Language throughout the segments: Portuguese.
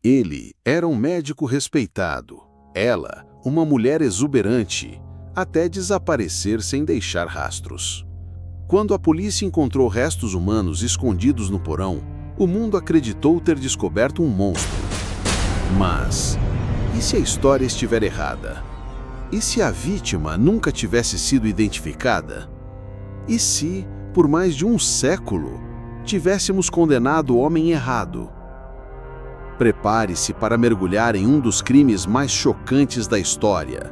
Ele era um médico respeitado, ela, uma mulher exuberante, até desaparecer sem deixar rastros. Quando a polícia encontrou restos humanos escondidos no porão, o mundo acreditou ter descoberto um monstro. Mas, e se a história estiver errada? E se a vítima nunca tivesse sido identificada? E se, por mais de um século, tivéssemos condenado o homem errado? Prepare-se para mergulhar em um dos crimes mais chocantes da história.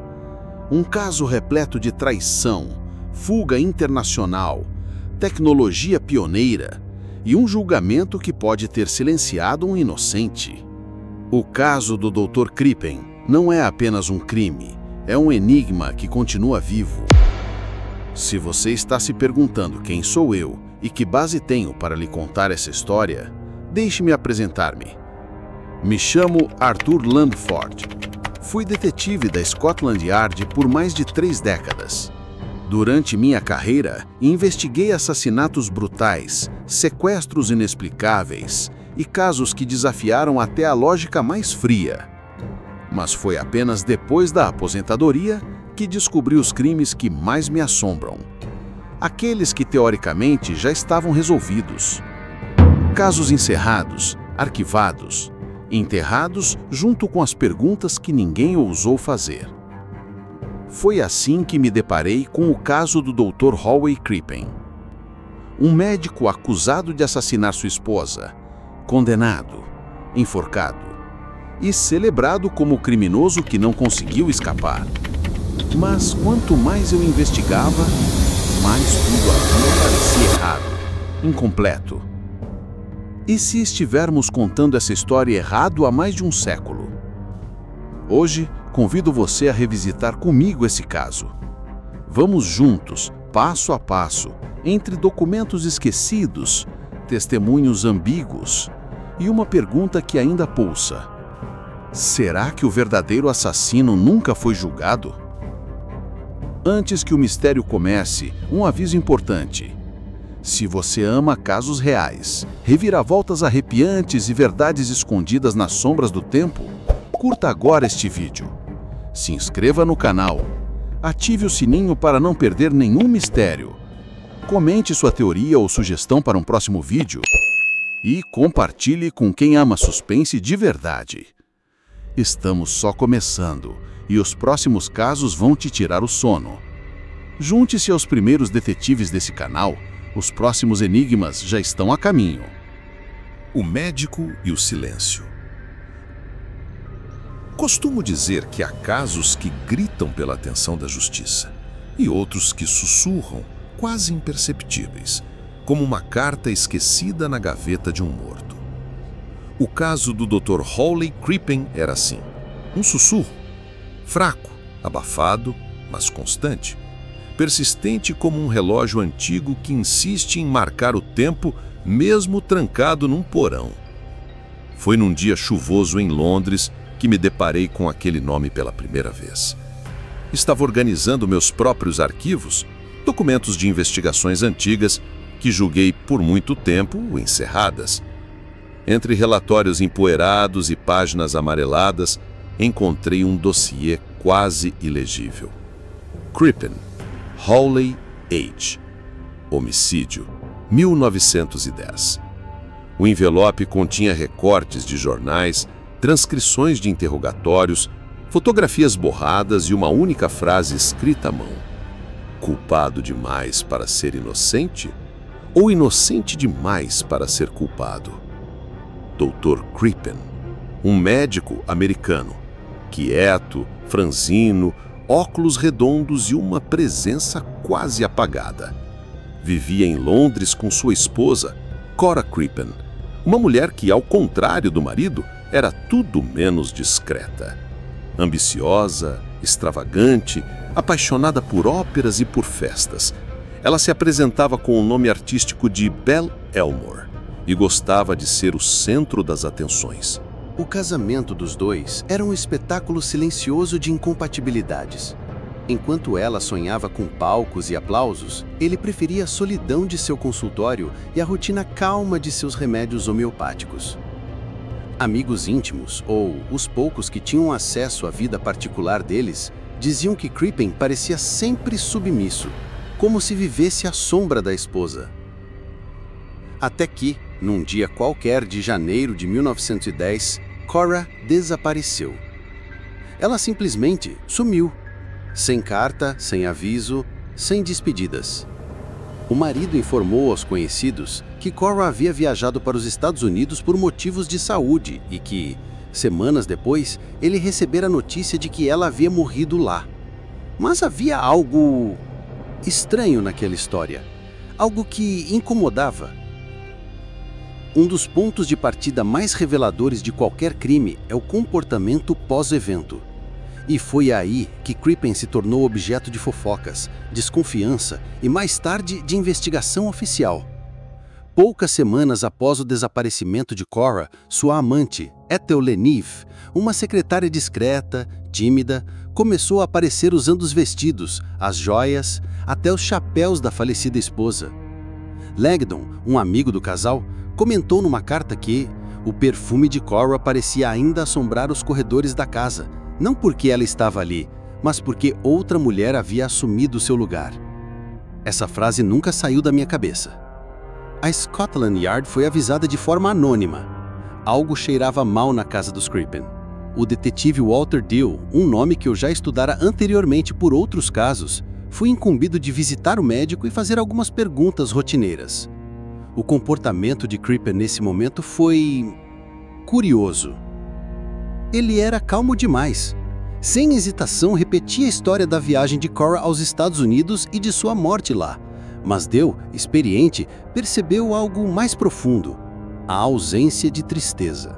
Um caso repleto de traição, fuga internacional, tecnologia pioneira e um julgamento que pode ter silenciado um inocente. O caso do Dr. Crippen não é apenas um crime, é um enigma que continua vivo. Se você está se perguntando quem sou eu e que base tenho para lhe contar essa história, deixe-me apresentar-me. Me chamo Arthur Landford. Fui detetive da Scotland Yard por mais de 3 décadas. Durante minha carreira, investiguei assassinatos brutais, sequestros inexplicáveis e casos que desafiaram até a lógica mais fria. Mas foi apenas depois da aposentadoria que descobri os crimes que mais me assombram. Aqueles que teoricamente já estavam resolvidos. Casos encerrados, arquivados, enterrados junto com as perguntas que ninguém ousou fazer. Foi assim que me deparei com o caso do Dr. Hawley Crippen. Um médico acusado de assassinar sua esposa, condenado, enforcado e celebrado como o criminoso que não conseguiu escapar. Mas quanto mais eu investigava, mais tudo aquilo parecia errado, incompleto. E se estivermos contando essa história errado há mais de um século? Hoje, convido você a revisitar comigo esse caso. Vamos juntos, passo a passo, entre documentos esquecidos, testemunhos ambíguos e uma pergunta que ainda pulsa. Será que o verdadeiro assassino nunca foi julgado? Antes que o mistério comece, um aviso importante. Se você ama casos reais, reviravoltas arrepiantes e verdades escondidas nas sombras do tempo, curta agora este vídeo. Se inscreva no canal, ative o sininho para não perder nenhum mistério, comente sua teoria ou sugestão para um próximo vídeo e compartilhe com quem ama suspense de verdade. Estamos só começando e os próximos casos vão te tirar o sono. Junte-se aos primeiros detetives desse canal. Os próximos enigmas já estão a caminho. O médico e o silêncio. Costumo dizer que há casos que gritam pela atenção da justiça e outros que sussurram, quase imperceptíveis, como uma carta esquecida na gaveta de um morto. O caso do Dr. Hawley Crippen era assim. Um sussurro, fraco, abafado, mas constante. Persistente como um relógio antigo que insiste em marcar o tempo mesmo trancado num porão. Foi num dia chuvoso em Londres que me deparei com aquele nome pela primeira vez. Estava organizando meus próprios arquivos, documentos de investigações antigas que julguei por muito tempo encerradas. Entre relatórios empoeirados e páginas amareladas, encontrei um dossiê quase ilegível. Crippen, Hawley H. Homicídio, 1910. O envelope continha recortes de jornais, transcrições de interrogatórios, fotografias borradas e uma única frase escrita à mão. Culpado demais para ser inocente? Ou inocente demais para ser culpado? Dr. Crippen, um médico americano, quieto, franzino, óculos redondos e uma presença quase apagada. Vivia em Londres com sua esposa, Cora Crippen, uma mulher que, ao contrário do marido, era tudo menos discreta. Ambiciosa, extravagante, apaixonada por óperas e por festas. Ela se apresentava com o nome artístico de Belle Elmore e gostava de ser o centro das atenções. O casamento dos dois era um espetáculo silencioso de incompatibilidades. Enquanto ela sonhava com palcos e aplausos, ele preferia a solidão de seu consultório e a rotina calma de seus remédios homeopáticos. Amigos íntimos, ou os poucos que tinham acesso à vida particular deles, diziam que Crippen parecia sempre submisso, como se vivesse à sombra da esposa. Até que, num dia qualquer de janeiro de 1910, Cora desapareceu. Ela simplesmente sumiu, sem carta, sem aviso, sem despedidas. O marido informou aos conhecidos que Cora havia viajado para os Estados Unidos por motivos de saúde e que, semanas depois, ele recebera a notícia de que ela havia morrido lá. Mas havia algo estranho naquela história, algo que incomodava. Um dos pontos de partida mais reveladores de qualquer crime é o comportamento pós-evento. E foi aí que Crippen se tornou objeto de fofocas, desconfiança e, mais tarde, de investigação oficial. Poucas semanas após o desaparecimento de Cora, sua amante, Ethel Lenive, uma secretária discreta, tímida, começou a aparecer usando os vestidos, as joias, até os chapéus da falecida esposa. Langdon, um amigo do casal, comentou numa carta que o perfume de Cora parecia ainda assombrar os corredores da casa, não porque ela estava ali, mas porque outra mulher havia assumido seu lugar. Essa frase nunca saiu da minha cabeça. A Scotland Yard foi avisada de forma anônima. Algo cheirava mal na casa dos Crippen. O detetive Walter Dill, um nome que eu já estudara anteriormente por outros casos, foi incumbido de visitar o médico e fazer algumas perguntas rotineiras. O comportamento de Crippen nesse momento foi curioso. Ele era calmo demais. Sem hesitação, repetia a história da viagem de Cora aos Estados Unidos e de sua morte lá. Mas Dill, experiente, percebeu algo mais profundo: a ausência de tristeza.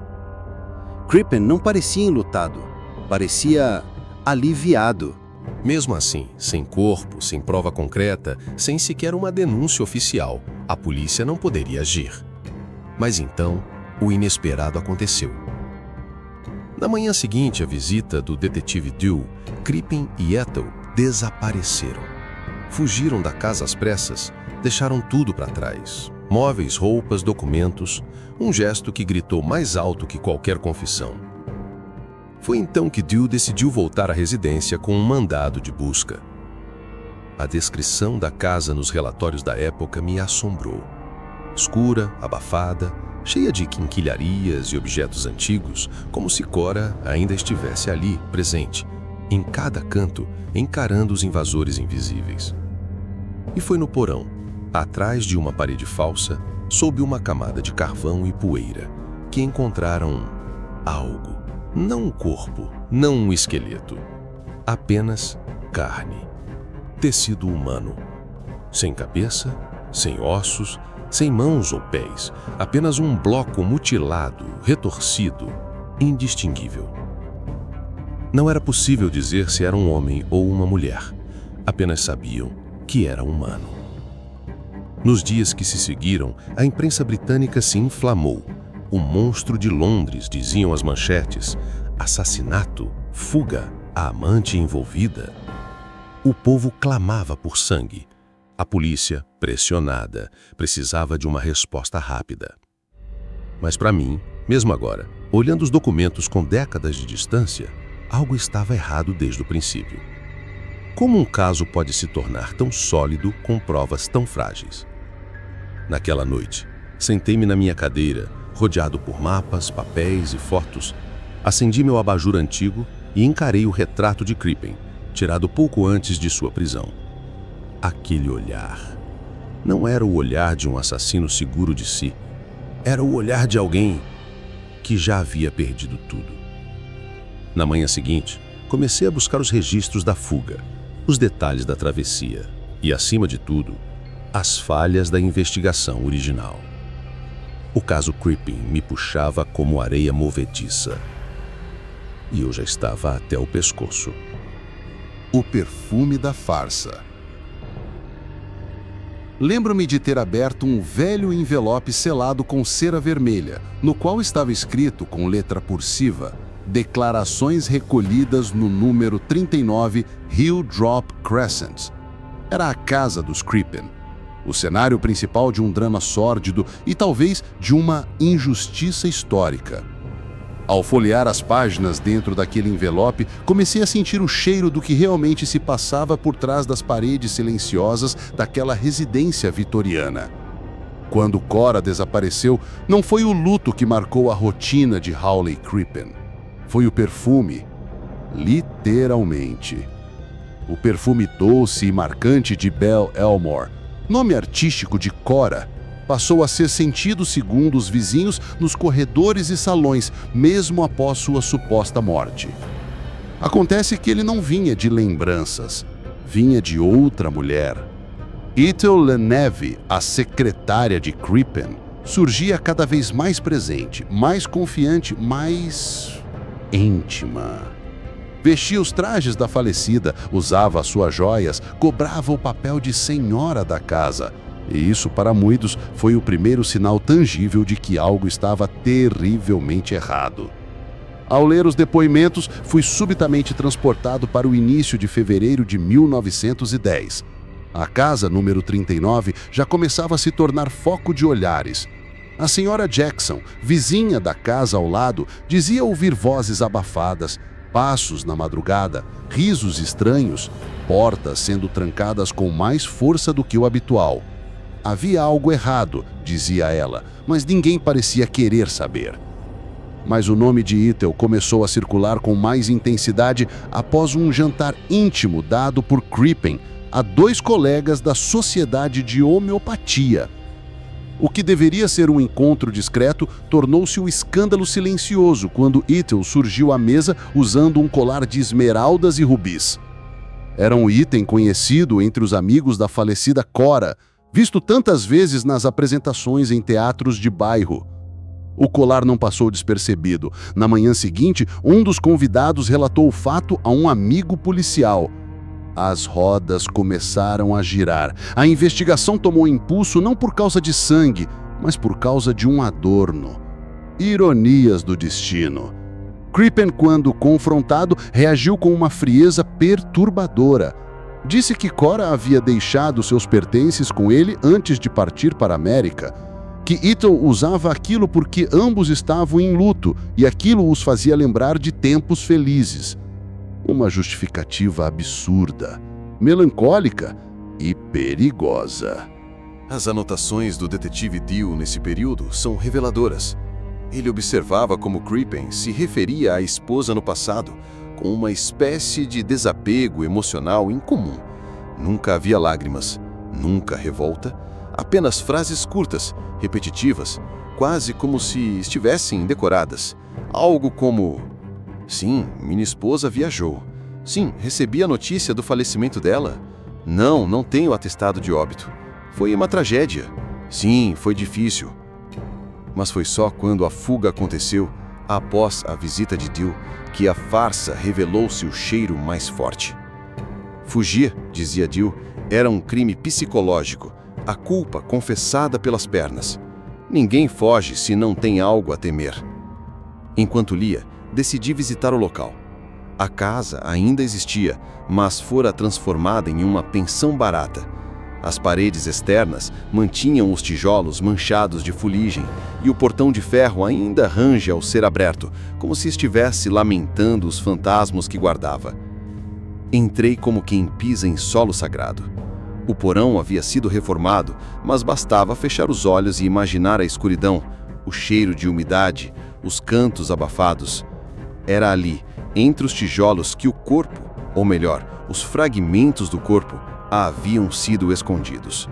Crippen não parecia enlutado, parecia aliviado. Mesmo assim, sem corpo, sem prova concreta, sem sequer uma denúncia oficial, a polícia não poderia agir. Mas então, o inesperado aconteceu. Na manhã seguinte à visita do detetive Dill, Crippen e Ethel desapareceram. Fugiram da casa às pressas, deixaram tudo para trás. Móveis, roupas, documentos, um gesto que gritou mais alto que qualquer confissão. Foi então que Dill decidiu voltar à residência com um mandado de busca. A descrição da casa nos relatórios da época me assombrou. Escura, abafada, cheia de quinquilharias e objetos antigos, como se Cora ainda estivesse ali, presente, em cada canto, encarando os invasores invisíveis. E foi no porão, atrás de uma parede falsa, sob uma camada de carvão e poeira, que encontraram algo. Não um corpo, não um esqueleto. Apenas carne. Tecido humano. Sem cabeça, sem ossos, sem mãos ou pés. Apenas um bloco mutilado, retorcido, indistinguível. Não era possível dizer se era um homem ou uma mulher. Apenas sabiam que era humano. Nos dias que se seguiram, a imprensa britânica se inflamou. O monstro de Londres, diziam as manchetes. Assassinato, fuga, a amante envolvida. O povo clamava por sangue. A polícia, pressionada, precisava de uma resposta rápida. Mas para mim, mesmo agora, olhando os documentos com décadas de distância, algo estava errado desde o princípio. Como um caso pode se tornar tão sólido com provas tão frágeis? Naquela noite, sentei-me na minha cadeira, rodeado por mapas, papéis e fotos. Acendi meu abajur antigo e encarei o retrato de Crippen, tirado pouco antes de sua prisão. Aquele olhar não era o olhar de um assassino seguro de si. Era o olhar de alguém que já havia perdido tudo. Na manhã seguinte, comecei a buscar os registros da fuga, os detalhes da travessia e, acima de tudo, as falhas da investigação original. O caso Crippen me puxava como areia movediça. E eu já estava até o pescoço. O perfume da farsa. Lembro-me de ter aberto um velho envelope selado com cera vermelha, no qual estava escrito com letra cursiva: declarações recolhidas no número 39 Hill Drop Crescent. Era a casa dos Crippen, o cenário principal de um drama sórdido e talvez de uma injustiça histórica. Ao folhear as páginas dentro daquele envelope, comecei a sentir o cheiro do que realmente se passava por trás das paredes silenciosas daquela residência vitoriana. Quando Cora desapareceu, não foi o luto que marcou a rotina de Hawley Crippen. Foi o perfume. Literalmente. O perfume doce e marcante de Belle Elmore, nome artístico de Cora, passou a ser sentido segundo os vizinhos nos corredores e salões, mesmo após sua suposta morte. Acontece que ele não vinha de lembranças, vinha de outra mulher. Ethel Leneve, a secretária de Crippen, surgia cada vez mais presente, mais confiante, mais íntima. Vestia os trajes da falecida, usava as suas joias, cobrava o papel de senhora da casa. E isso, para muitos, foi o primeiro sinal tangível de que algo estava terrivelmente errado. Ao ler os depoimentos, fui subitamente transportado para o início de fevereiro de 1910. A casa número 39 já começava a se tornar foco de olhares. A senhora Jackson, vizinha da casa ao lado, dizia ouvir vozes abafadas, passos na madrugada, risos estranhos, portas sendo trancadas com mais força do que o habitual. Havia algo errado, dizia ela, mas ninguém parecia querer saber. Mas o nome de Ethel começou a circular com mais intensidade após um jantar íntimo dado por Crippen a 2 colegas da Sociedade de Homeopatia. O que deveria ser um encontro discreto tornou-se um escândalo silencioso quando Ethel surgiu à mesa usando um colar de esmeraldas e rubis. Era um item conhecido entre os amigos da falecida Cora, visto tantas vezes nas apresentações em teatros de bairro. O colar não passou despercebido. Na manhã seguinte, um dos convidados relatou o fato a um amigo policial. As rodas começaram a girar. A investigação tomou impulso não por causa de sangue, mas por causa de um adorno. Ironias do destino. Crippen, quando confrontado, reagiu com uma frieza perturbadora. Disse que Cora havia deixado seus pertences com ele antes de partir para a América, que Ethel usava aquilo porque ambos estavam em luto e aquilo os fazia lembrar de tempos felizes. Uma justificativa absurda, melancólica e perigosa. As anotações do detetive Dill nesse período são reveladoras. Ele observava como Crippen se referia à esposa no passado, com uma espécie de desapego emocional incomum. Nunca havia lágrimas, nunca revolta, apenas frases curtas, repetitivas, quase como se estivessem decoradas. Algo como: sim, minha esposa viajou. Sim, recebi a notícia do falecimento dela. Não tenho atestado de óbito. Foi uma tragédia. Sim, foi difícil. Mas foi só quando a fuga aconteceu, após a visita de Dill, que a farsa revelou-se o cheiro mais forte. Fugir, dizia Dill, era um crime psicológico, a culpa confessada pelas pernas. Ninguém foge se não tem algo a temer. Enquanto lia, decidi visitar o local. A casa ainda existia, mas fora transformada em uma pensão barata. As paredes externas mantinham os tijolos manchados de fuligem e o portão de ferro ainda range ao ser aberto, como se estivesse lamentando os fantasmas que guardava. Entrei como quem pisa em solo sagrado. O porão havia sido reformado, mas bastava fechar os olhos e imaginar a escuridão, o cheiro de umidade, os cantos abafados. Era ali, entre os tijolos, que o corpo, ou melhor, os fragmentos do corpo, haviam sido escondidos.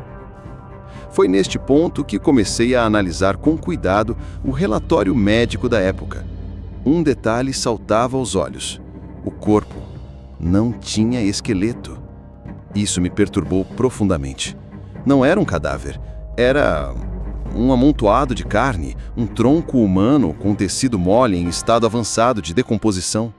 Foi neste ponto que comecei a analisar com cuidado o relatório médico da época. Um detalhe saltava aos olhos: o corpo não tinha esqueleto. Isso me perturbou profundamente. Não era um cadáver, era um amontoado de carne, um tronco humano com tecido mole em estado avançado de decomposição.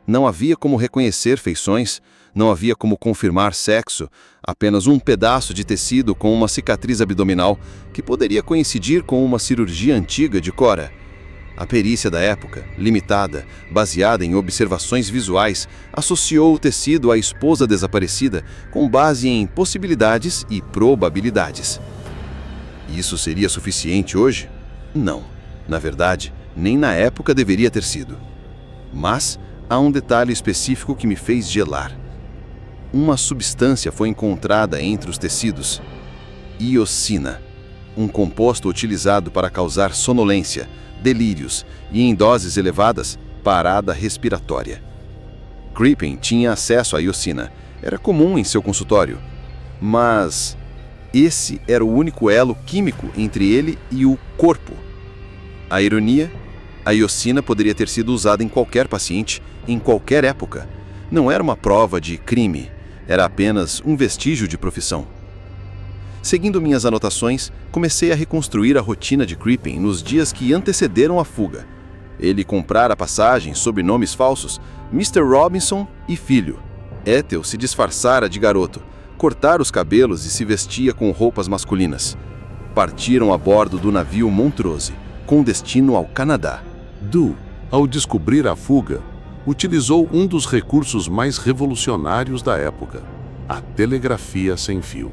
Não havia como reconhecer feições, não havia como confirmar sexo, apenas um pedaço de tecido com uma cicatriz abdominal que poderia coincidir com uma cirurgia antiga de Cora. A perícia da época, limitada, baseada em observações visuais, associou o tecido à esposa desaparecida com base em possibilidades e probabilidades. Isso seria suficiente hoje? Não. Na verdade, Nem na época deveria ter sido. Mas há um detalhe específico que me fez gelar. Uma substância foi encontrada entre os tecidos. Iosina, um composto utilizado para causar sonolência, delírios e, em doses elevadas, parada respiratória. Crippen tinha acesso à iosina. Era comum em seu consultório. Mas esse era o único elo químico entre ele e o corpo. A ironia, a iosina poderia ter sido usada em qualquer paciente, em qualquer época. Não era uma prova de crime, era apenas um vestígio de profissão. Seguindo minhas anotações, comecei a reconstruir a rotina de Crippen nos dias que antecederam a fuga. Ele comprara passagens sob nomes falsos, Mr. Robinson e filho. Ethel se disfarçara de garoto, cortara os cabelos e se vestia com roupas masculinas. Partiram a bordo do navio Montrose, com destino ao Canadá. Du, ao descobrir a fuga, utilizou um dos recursos mais revolucionários da época, a telegrafia sem fio.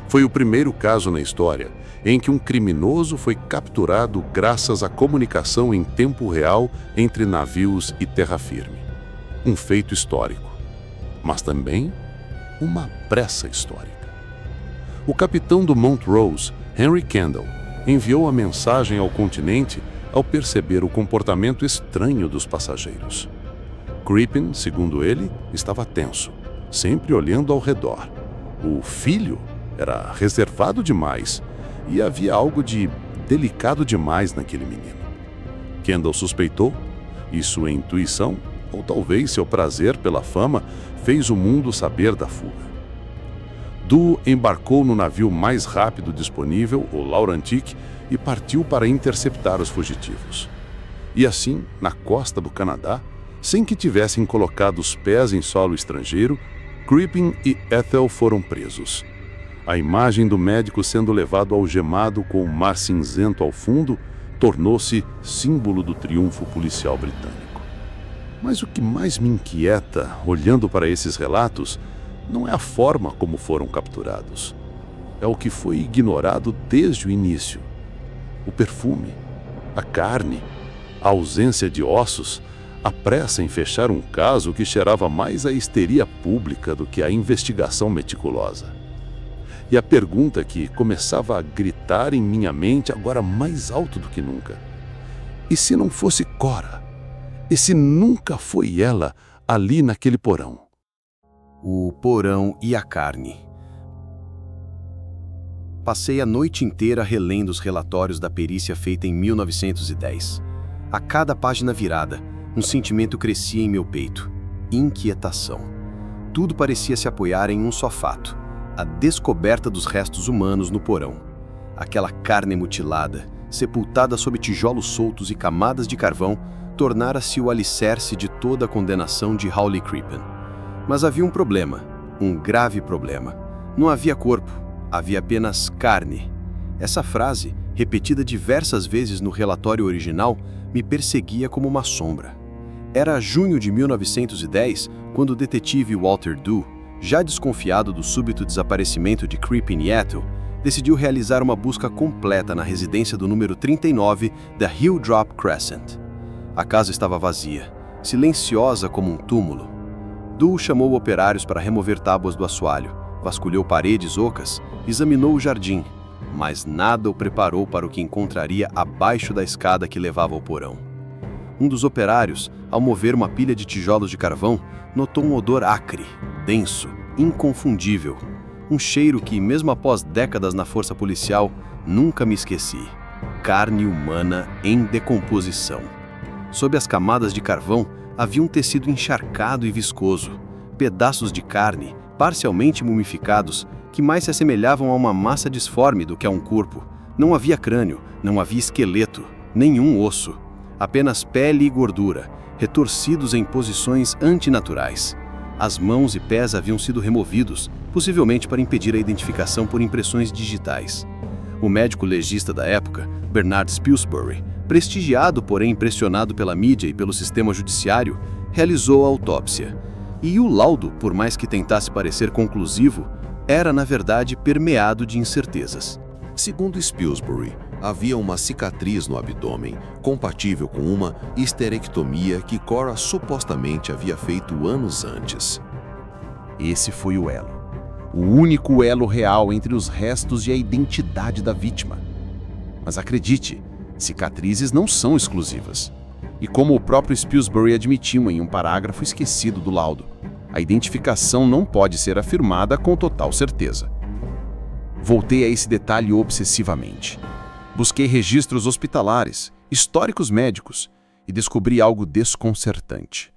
Foi o primeiro caso na história em que um criminoso foi capturado graças à comunicação em tempo real entre navios e terra firme. Um feito histórico, mas também uma pressa histórica. O capitão do Montrose, Henry Kendall, enviou a mensagem ao continente ao perceber o comportamento estranho dos passageiros. Crippen, segundo ele, estava tenso, sempre olhando ao redor. O filho era reservado demais e havia algo de delicado demais naquele menino. Kendall suspeitou, e sua intuição, ou talvez seu prazer pela fama, fez o mundo saber da fuga. Du embarcou no navio mais rápido disponível, o Laurentic, e partiu para interceptar os fugitivos. E assim, na costa do Canadá, sem que tivessem colocado os pés em solo estrangeiro, Crippen e Ethel foram presos. A imagem do médico sendo levado algemado com o mar cinzento ao fundo tornou-se símbolo do triunfo policial britânico. Mas o que mais me inquieta, olhando para esses relatos, não é a forma como foram capturados. É o que foi ignorado desde o início. O perfume, a carne, a ausência de ossos, a pressa em fechar um caso que cheirava mais a histeria pública do que a investigação meticulosa. E a pergunta que começava a gritar em minha mente agora mais alto do que nunca: e se não fosse Cora? E se nunca foi ela ali naquele porão? O porão e a carne. Passei a noite inteira relendo os relatórios da perícia feita em 1910. A cada página virada, um sentimento crescia em meu peito: inquietação. Tudo parecia se apoiar em um só fato: a descoberta dos restos humanos no porão. Aquela carne mutilada, sepultada sob tijolos soltos e camadas de carvão, tornara-se o alicerce de toda a condenação de Hawley Crippen. Mas havia um problema, um grave problema. Não havia corpo, havia apenas carne. Essa frase, repetida diversas vezes no relatório original, me perseguia como uma sombra. Era junho de 1910, quando o detetive Walter Du, já desconfiado do súbito desaparecimento de Crippen e Ethel, decidiu realizar uma busca completa na residência do número 39 da Hilldrop Crescent. A casa estava vazia, silenciosa como um túmulo. Du chamou operários para remover tábuas do assoalho, vasculhou paredes ocas, examinou o jardim, mas nada o preparou para o que encontraria abaixo da escada que levava ao porão. Um dos operários, ao mover uma pilha de tijolos de carvão, notou um odor acre, denso, inconfundível. Um cheiro que, mesmo após décadas na força policial, nunca me esqueci. Carne humana em decomposição. Sob as camadas de carvão, havia um tecido encharcado e viscoso. Pedaços de carne, parcialmente mumificados, que mais se assemelhavam a uma massa disforme do que a um corpo. Não havia crânio, não havia esqueleto, nenhum osso. Apenas pele e gordura, retorcidos em posições antinaturais. As mãos e pés haviam sido removidos, possivelmente para impedir a identificação por impressões digitais. O médico legista da época, Bernard Spilsbury, prestigiado porém impressionado pela mídia e pelo sistema judiciário, realizou a autópsia. E o laudo, por mais que tentasse parecer conclusivo, era na verdade permeado de incertezas. Segundo Spilsbury, Havia uma cicatriz no abdômen, compatível com uma histerectomia que Cora supostamente havia feito anos antes. Esse foi o elo. O único elo real entre os restos e a identidade da vítima. Mas acredite, cicatrizes não são exclusivas. E como o próprio Spilsbury admitiu em um parágrafo esquecido do laudo, a identificação não pode ser afirmada com total certeza. Voltei a esse detalhe obsessivamente. Busquei registros hospitalares, históricos médicos e descobri algo desconcertante.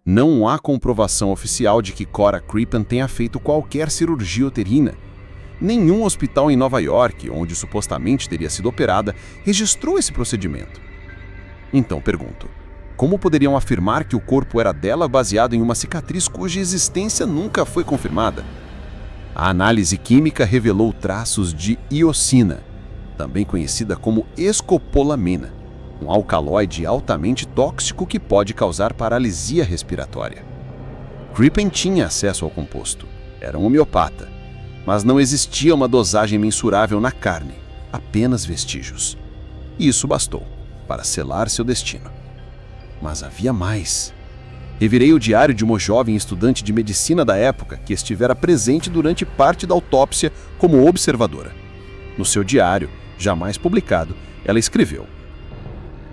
Não há comprovação oficial de que Cora Crippen tenha feito qualquer cirurgia uterina. Nenhum hospital em Nova York, onde supostamente teria sido operada, registrou esse procedimento. Então pergunto, como poderiam afirmar que o corpo era dela baseado em uma cicatriz cuja existência nunca foi confirmada? A análise química revelou traços de iosina, também conhecida como escopolamina, um alcaloide altamente tóxico que pode causar paralisia respiratória. Crippen tinha acesso ao composto, era um homeopata, mas não existia uma dosagem mensurável na carne, apenas vestígios. E isso bastou para selar seu destino. Mas havia mais. Revirei o diário de uma jovem estudante de medicina da época que estivera presente durante parte da autópsia como observadora. No seu diário, jamais publicado, ela escreveu: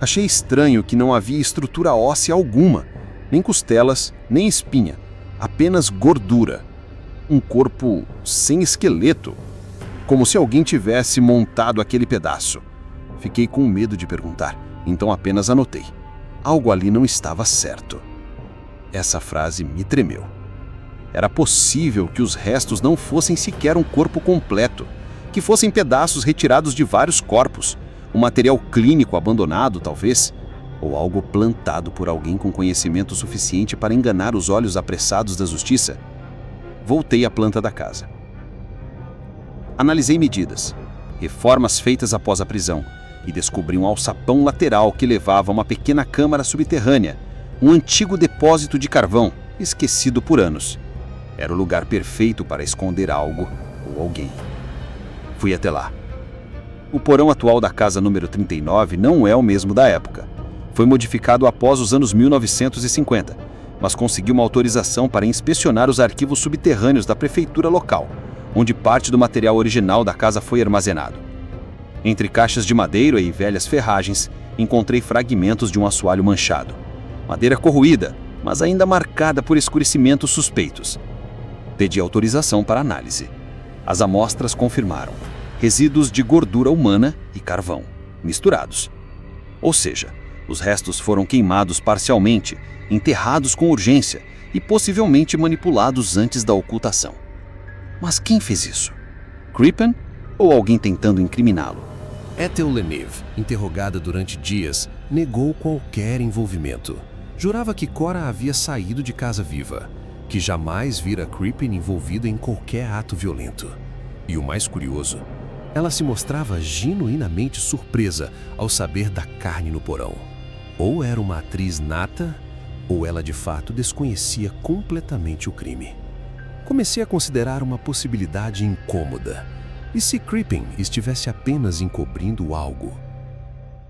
"Achei estranho que não havia estrutura óssea alguma, nem costelas, nem espinha, apenas gordura. Um corpo sem esqueleto, como se alguém tivesse montado aquele pedaço." Fiquei com medo de perguntar, então apenas anotei. Algo ali não estava certo. Essa frase me tremeu. Era possível que os restos não fossem sequer um corpo completo, que fossem pedaços retirados de vários corpos, um material clínico abandonado, talvez, ou algo plantado por alguém com conhecimento suficiente para enganar os olhos apressados da justiça. Voltei à planta da casa. Analisei medidas, reformas feitas após a prisão, e descobri um alçapão lateral que levava a uma pequena câmara subterrânea, um antigo depósito de carvão, esquecido por anos. Era o lugar perfeito para esconder algo ou alguém. Fui até lá. O porão atual da casa número 39 não é o mesmo da época. Foi modificado após os anos 1950, mas consegui uma autorização para inspecionar os arquivos subterrâneos da prefeitura local, onde parte do material original da casa foi armazenado. Entre caixas de madeira e velhas ferragens, encontrei fragmentos de um assoalho manchado. Madeira corroída, mas ainda marcada por escurecimentos suspeitos. Pedi autorização para análise. As amostras confirmaram resíduos de gordura humana e carvão, misturados. Ou seja, os restos foram queimados parcialmente, enterrados com urgência e possivelmente manipulados antes da ocultação. Mas quem fez isso? Crippen ou alguém tentando incriminá-lo? Ethel Leneve, interrogada durante dias, negou qualquer envolvimento. Jurava que Cora havia saído de casa viva, que jamais vira Crippen envolvida em qualquer ato violento. E o mais curioso, ela se mostrava genuinamente surpresa ao saber da carne no porão. Ou era uma atriz nata, ou ela de fato desconhecia completamente o crime. Comecei a considerar uma possibilidade incômoda. E se Crippen estivesse apenas encobrindo algo?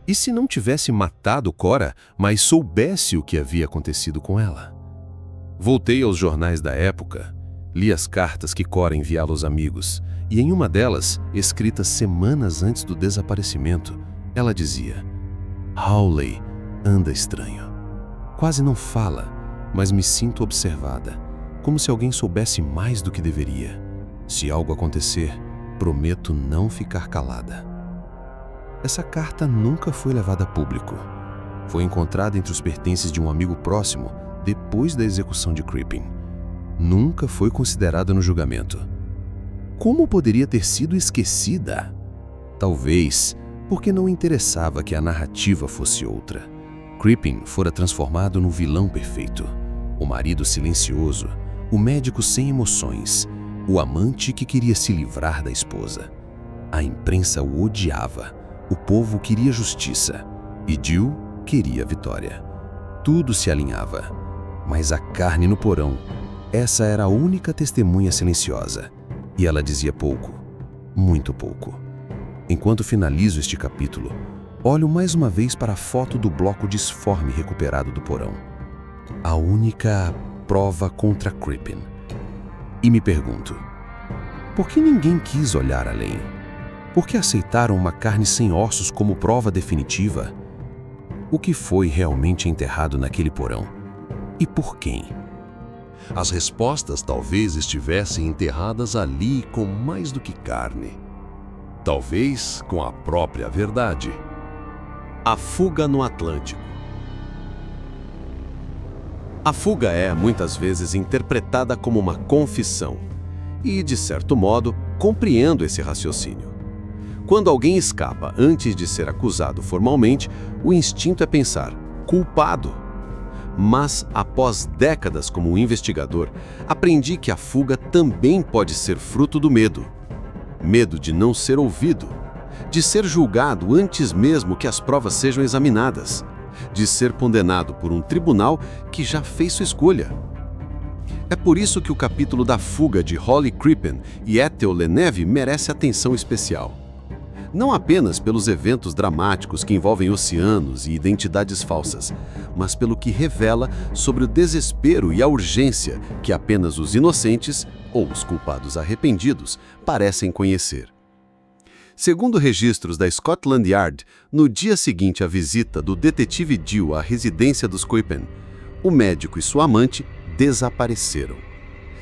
E se não tivesse matado Cora, mas soubesse o que havia acontecido com ela? Voltei aos jornais da época, li as cartas que Cora enviava aos amigos, e em uma delas, escrita semanas antes do desaparecimento, ela dizia: "Hawley anda estranho. Quase não fala, mas me sinto observada, como se alguém soubesse mais do que deveria. Se algo acontecer, prometo não ficar calada." Essa carta nunca foi levada a público. Foi encontrada entre os pertences de um amigo próximo depois da execução de Crippen. Nunca foi considerada no julgamento. Como poderia ter sido esquecida? Talvez porque não interessava que a narrativa fosse outra. Crippen fora transformado no vilão perfeito, o marido silencioso, o médico sem emoções, o amante que queria se livrar da esposa. A imprensa o odiava, o povo queria justiça e Jill queria vitória. Tudo se alinhava, mas a carne no porão, essa era a única testemunha silenciosa, e ela dizia pouco, muito pouco. Enquanto finalizo este capítulo, olho mais uma vez para a foto do bloco disforme recuperado do porão. A única prova contra Crippen. E me pergunto, por que ninguém quis olhar além? Por que aceitaram uma carne sem ossos como prova definitiva? O que foi realmente enterrado naquele porão? E por quem? As respostas talvez estivessem enterradas ali com mais do que carne. Talvez com a própria verdade. A fuga no Atlântico. A fuga é, muitas vezes, interpretada como uma confissão. E, de certo modo, compreendo esse raciocínio. Quando alguém escapa antes de ser acusado formalmente, o instinto é pensar, culpado. Mas, após décadas como investigador, aprendi que a fuga também pode ser fruto do medo. Medo de não ser ouvido, de ser julgado antes mesmo que as provas sejam examinadas, de ser condenado por um tribunal que já fez sua escolha. É por isso que o capítulo da fuga de Holly Crippen e Ethel Leneve merece atenção especial. Não apenas pelos eventos dramáticos que envolvem oceanos e identidades falsas, mas pelo que revela sobre o desespero e a urgência que apenas os inocentes, ou os culpados arrependidos, parecem conhecer. Segundo registros da Scotland Yard, no dia seguinte à visita do detetive Dill à residência dos Crippen, o médico e sua amante desapareceram.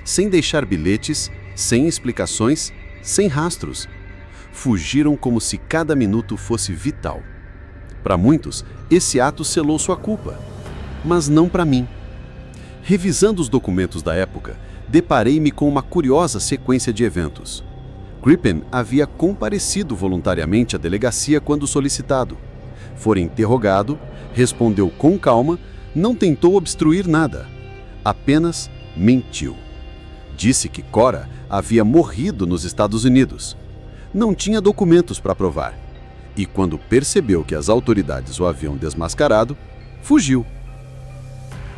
Sem deixar bilhetes, sem explicações, sem rastros. Fugiram como se cada minuto fosse vital. Para muitos, esse ato selou sua culpa, mas não para mim. Revisando os documentos da época, deparei-me com uma curiosa sequência de eventos. Crippen havia comparecido voluntariamente à delegacia quando solicitado. Fora interrogado, respondeu com calma, não tentou obstruir nada. Apenas mentiu. Disse que Cora havia morrido nos Estados Unidos. Não tinha documentos para provar. E quando percebeu que as autoridades o haviam desmascarado, fugiu.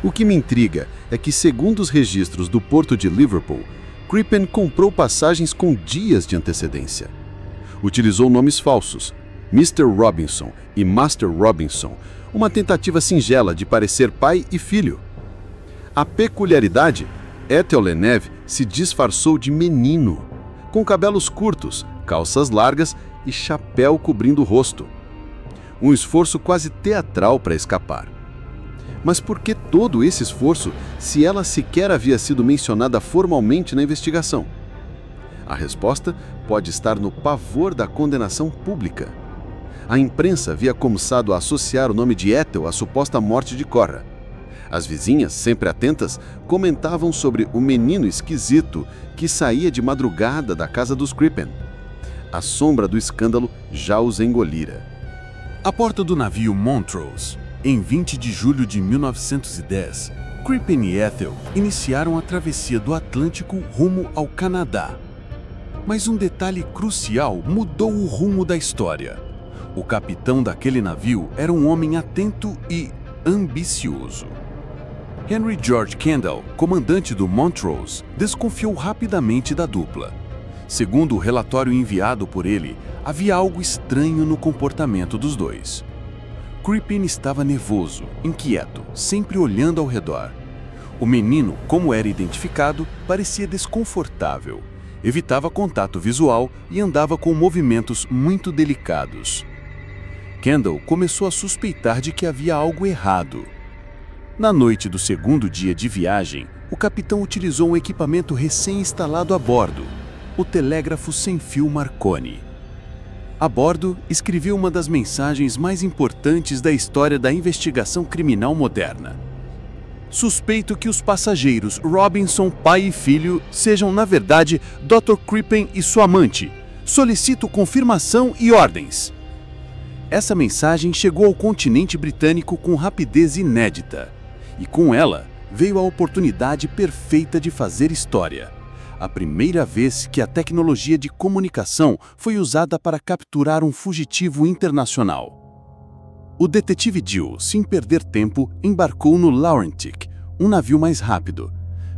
O que me intriga é que, segundo os registros do porto de Liverpool, Crippen comprou passagens com dias de antecedência. Utilizou nomes falsos, Mr. Robinson e Master Robinson, uma tentativa singela de parecer pai e filho. A peculiaridade, Ethel Leneve se disfarçou de menino, com cabelos curtos, calças largas e chapéu cobrindo o rosto. Um esforço quase teatral para escapar. Mas por que todo esse esforço se ela sequer havia sido mencionada formalmente na investigação? A resposta pode estar no pavor da condenação pública. A imprensa havia começado a associar o nome de Ethel à suposta morte de Cora. As vizinhas, sempre atentas, comentavam sobre o menino esquisito que saía de madrugada da casa dos Crippen. A sombra do escândalo já os engolira. À porta do navio Montrose, em 20 de julho de 1910, Crippen e Ethel iniciaram a travessia do Atlântico rumo ao Canadá. Mas um detalhe crucial mudou o rumo da história. O capitão daquele navio era um homem atento e ambicioso. Henry George Kendall, comandante do Montrose, desconfiou rapidamente da dupla. Segundo o relatório enviado por ele, havia algo estranho no comportamento dos dois. Crippen estava nervoso, inquieto, sempre olhando ao redor. O menino, como era identificado, parecia desconfortável. Evitava contato visual e andava com movimentos muito delicados. Kendall começou a suspeitar de que havia algo errado. Na noite do segundo dia de viagem, o capitão utilizou um equipamento recém-instalado a bordo, o telégrafo sem fio Marconi. A bordo, escreveu uma das mensagens mais importantes da história da investigação criminal moderna. Suspeito que os passageiros Robinson, pai e filho, sejam, na verdade, Dr. Crippen e sua amante. Solicito confirmação e ordens. Essa mensagem chegou ao continente britânico com rapidez inédita. E com ela, veio a oportunidade perfeita de fazer história. A primeira vez que a tecnologia de comunicação foi usada para capturar um fugitivo internacional. O detetive Dill, sem perder tempo, embarcou no Laurentic, um navio mais rápido.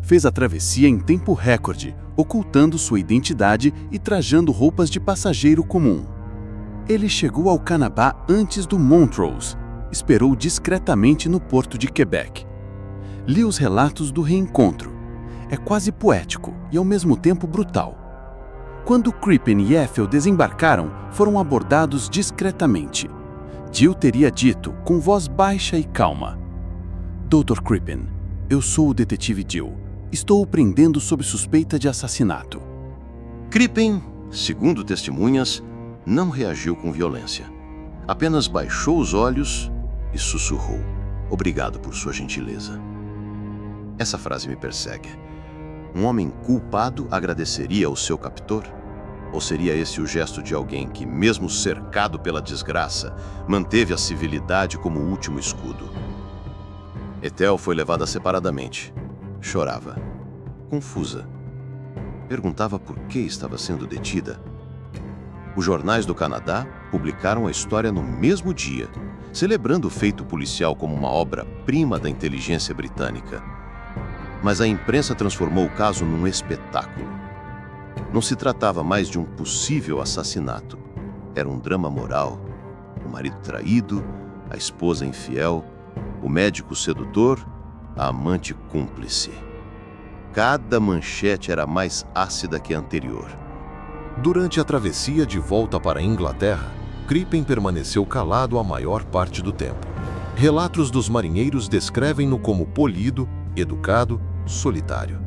Fez a travessia em tempo recorde, ocultando sua identidade e trajando roupas de passageiro comum. Ele chegou ao Canadá antes do Montrose. Esperou discretamente no porto de Quebec. Li os relatos do reencontro. É quase poético e ao mesmo tempo brutal. Quando Crippen e Ethel desembarcaram, foram abordados discretamente. Jill teria dito, com voz baixa e calma: Dr. Crippen, eu sou o detetive Jill. Estou o prendendo sob suspeita de assassinato. Crippen, segundo testemunhas, não reagiu com violência. Apenas baixou os olhos e sussurrou: Obrigado por sua gentileza. Essa frase me persegue. Um homem culpado agradeceria ao seu captor? Ou seria esse o gesto de alguém que, mesmo cercado pela desgraça, manteve a civilidade como último escudo? Ethel foi levada separadamente. Chorava, confusa. Perguntava por que estava sendo detida. Os jornais do Canadá publicaram a história no mesmo dia, celebrando o feito policial como uma obra-prima da inteligência britânica. Mas a imprensa transformou o caso num espetáculo. Não se tratava mais de um possível assassinato. Era um drama moral. O marido traído, a esposa infiel, o médico sedutor, a amante cúmplice. Cada manchete era mais ácida que a anterior. Durante a travessia de volta para a Inglaterra, Crippen permaneceu calado a maior parte do tempo. Relatos dos marinheiros descrevem-no como polido, educado, solitário.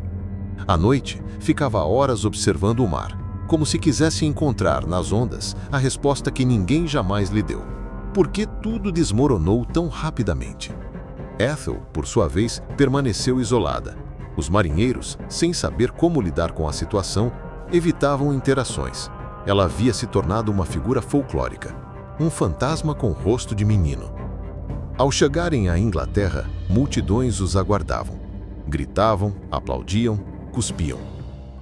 À noite, ficava horas observando o mar, como se quisesse encontrar nas ondas a resposta que ninguém jamais lhe deu. Por que tudo desmoronou tão rapidamente? Ethel, por sua vez, permaneceu isolada. Os marinheiros, sem saber como lidar com a situação, evitavam interações. Ela havia se tornado uma figura folclórica, um fantasma com rosto de menino. Ao chegarem à Inglaterra, multidões os aguardavam. Gritavam, aplaudiam, cuspiam.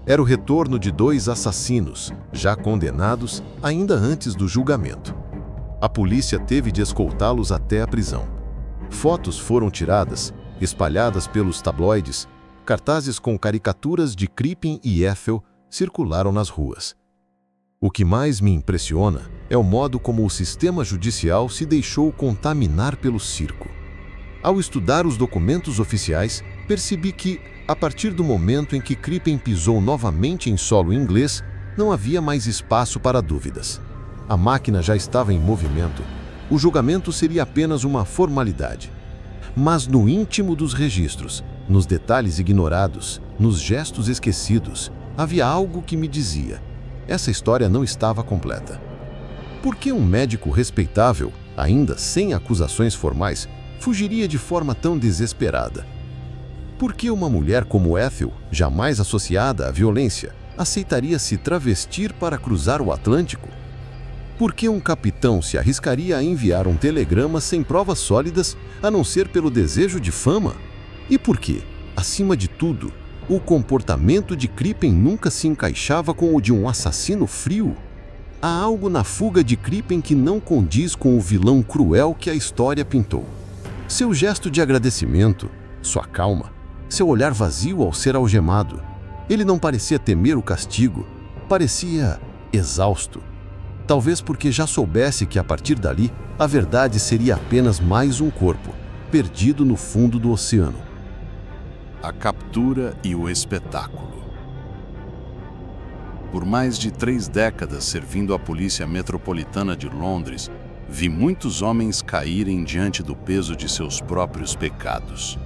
Era o retorno de 2 assassinos, já condenados ainda antes do julgamento. A polícia teve de escoltá-los até a prisão. Fotos foram tiradas, espalhadas pelos tabloides, cartazes com caricaturas de Crippen e Ethel circularam nas ruas. O que mais me impressiona é o modo como o sistema judicial se deixou contaminar pelo circo. Ao estudar os documentos oficiais, percebi que, a partir do momento em que Crippen pisou novamente em solo inglês, não havia mais espaço para dúvidas. A máquina já estava em movimento. O julgamento seria apenas uma formalidade. Mas no íntimo dos registros, nos detalhes ignorados, nos gestos esquecidos, havia algo que me dizia: essa história não estava completa. Por que um médico respeitável, ainda sem acusações formais, fugiria de forma tão desesperada? Por que uma mulher como Ethel, jamais associada à violência, aceitaria se travestir para cruzar o Atlântico? Por que um capitão se arriscaria a enviar um telegrama sem provas sólidas, a não ser pelo desejo de fama? E por que, acima de tudo, o comportamento de Crippen nunca se encaixava com o de um assassino frio? Há algo na fuga de Crippen que não condiz com o vilão cruel que a história pintou. Seu gesto de agradecimento, sua calma, seu olhar vazio ao ser algemado. Ele não parecia temer o castigo, parecia exausto. Talvez porque já soubesse que a partir dali a verdade seria apenas mais um corpo, perdido no fundo do oceano. A captura e o espetáculo. Por mais de 3 décadas servindo a Polícia Metropolitana de Londres, vi muitos homens caírem diante do peso de seus próprios pecados.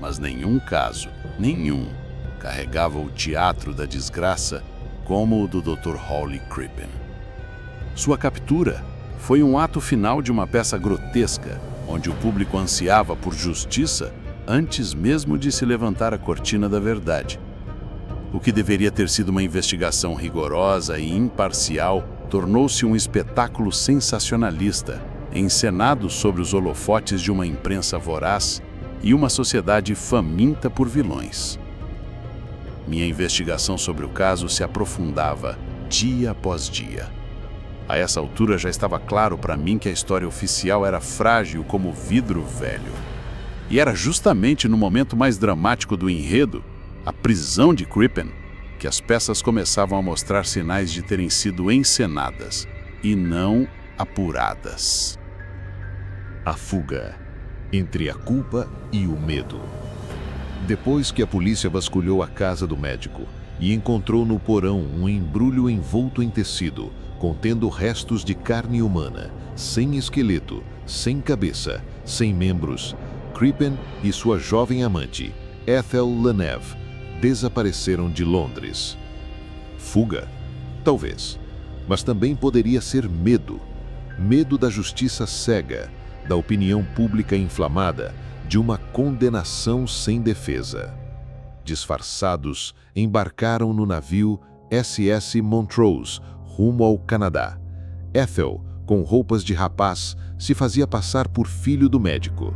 Mas nenhum caso, carregava o teatro da desgraça como o do Dr. Hawley Crippen. Sua captura foi um ato final de uma peça grotesca, onde o público ansiava por justiça antes mesmo de se levantar a cortina da verdade. O que deveria ter sido uma investigação rigorosa e imparcial tornou-se um espetáculo sensacionalista, encenado sobre os holofotes de uma imprensa voraz e uma sociedade faminta por vilões. Minha investigação sobre o caso se aprofundava dia após dia. A essa altura já estava claro para mim que a história oficial era frágil como vidro velho. E era justamente no momento mais dramático do enredo, a prisão de Crippen, que as peças começavam a mostrar sinais de terem sido encenadas, e não apuradas. A fuga, entre a culpa e o medo. Depois que a polícia vasculhou a casa do médico e encontrou no porão um embrulho envolto em tecido, contendo restos de carne humana, sem esqueleto, sem cabeça, sem membros, Crippen e sua jovem amante, Ethel Leneve, desapareceram de Londres. Fuga? Talvez. Mas também poderia ser medo. Medo da justiça cega, da opinião pública inflamada, de uma condenação sem defesa. Disfarçados, embarcaram no navio SS Montrose, rumo ao Canadá. Ethel, com roupas de rapaz, se fazia passar por filho do médico.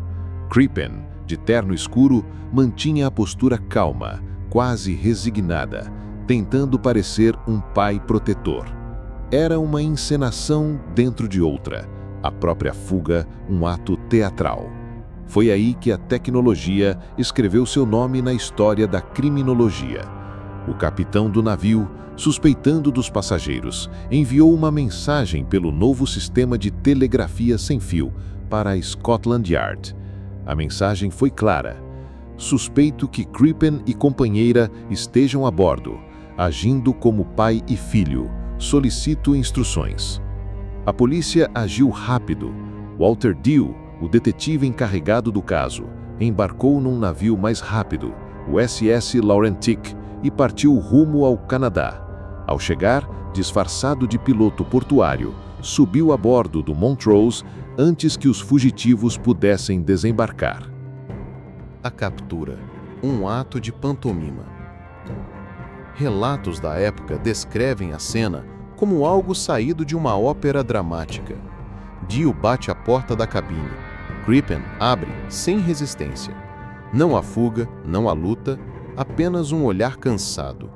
Crippen, de terno escuro, mantinha a postura calma, quase resignada, tentando parecer um pai protetor. Era uma encenação dentro de outra, a própria fuga, um ato teatral. Foi aí que a tecnologia escreveu seu nome na história da criminologia. O capitão do navio, suspeitando dos passageiros, enviou uma mensagem pelo novo sistema de telegrafia sem fio para a Scotland Yard. A mensagem foi clara. Suspeito que Crippen e companheira estejam a bordo, agindo como pai e filho. Solicito instruções. A polícia agiu rápido. Walter Dew, o detetive encarregado do caso, embarcou num navio mais rápido, o SS Laurentic, e partiu rumo ao Canadá. Ao chegar, disfarçado de piloto portuário, subiu a bordo do Montrose antes que os fugitivos pudessem desembarcar. A captura, um ato de pantomima. Relatos da época descrevem a cena como algo saído de uma ópera dramática. Dew bate a porta da cabine. Crippen abre sem resistência. Não há fuga, não há luta, apenas um olhar cansado.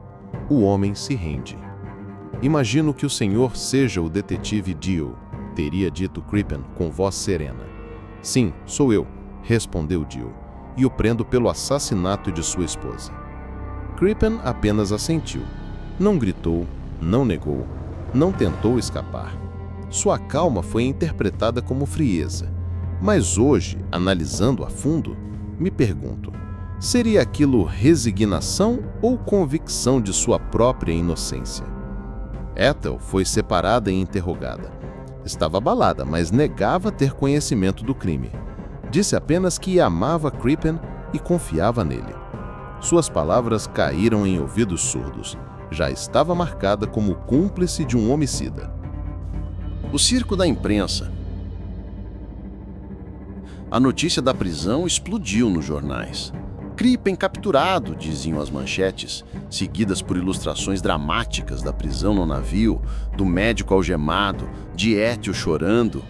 O homem se rende. Imagino que o senhor seja o detetive Dew, teria dito Crippen com voz serena. Sim, sou eu, respondeu Dew, e o prendo pelo assassinato de sua esposa. Crippen apenas assentiu. Não gritou, não negou, não tentou escapar. Sua calma foi interpretada como frieza. Mas hoje, analisando a fundo, me pergunto, seria aquilo resignação ou convicção de sua própria inocência? Ethel foi separada e interrogada. Estava abalada, mas negava ter conhecimento do crime. Disse apenas que amava Crippen e confiava nele. Suas palavras caíram em ouvidos surdos. Já estava marcada como cúmplice de um homicida. O circo da imprensa. A notícia da prisão explodiu nos jornais. Crippen capturado, diziam as manchetes, seguidas por ilustrações dramáticas da prisão no navio, do médico algemado, de Ethel chorando.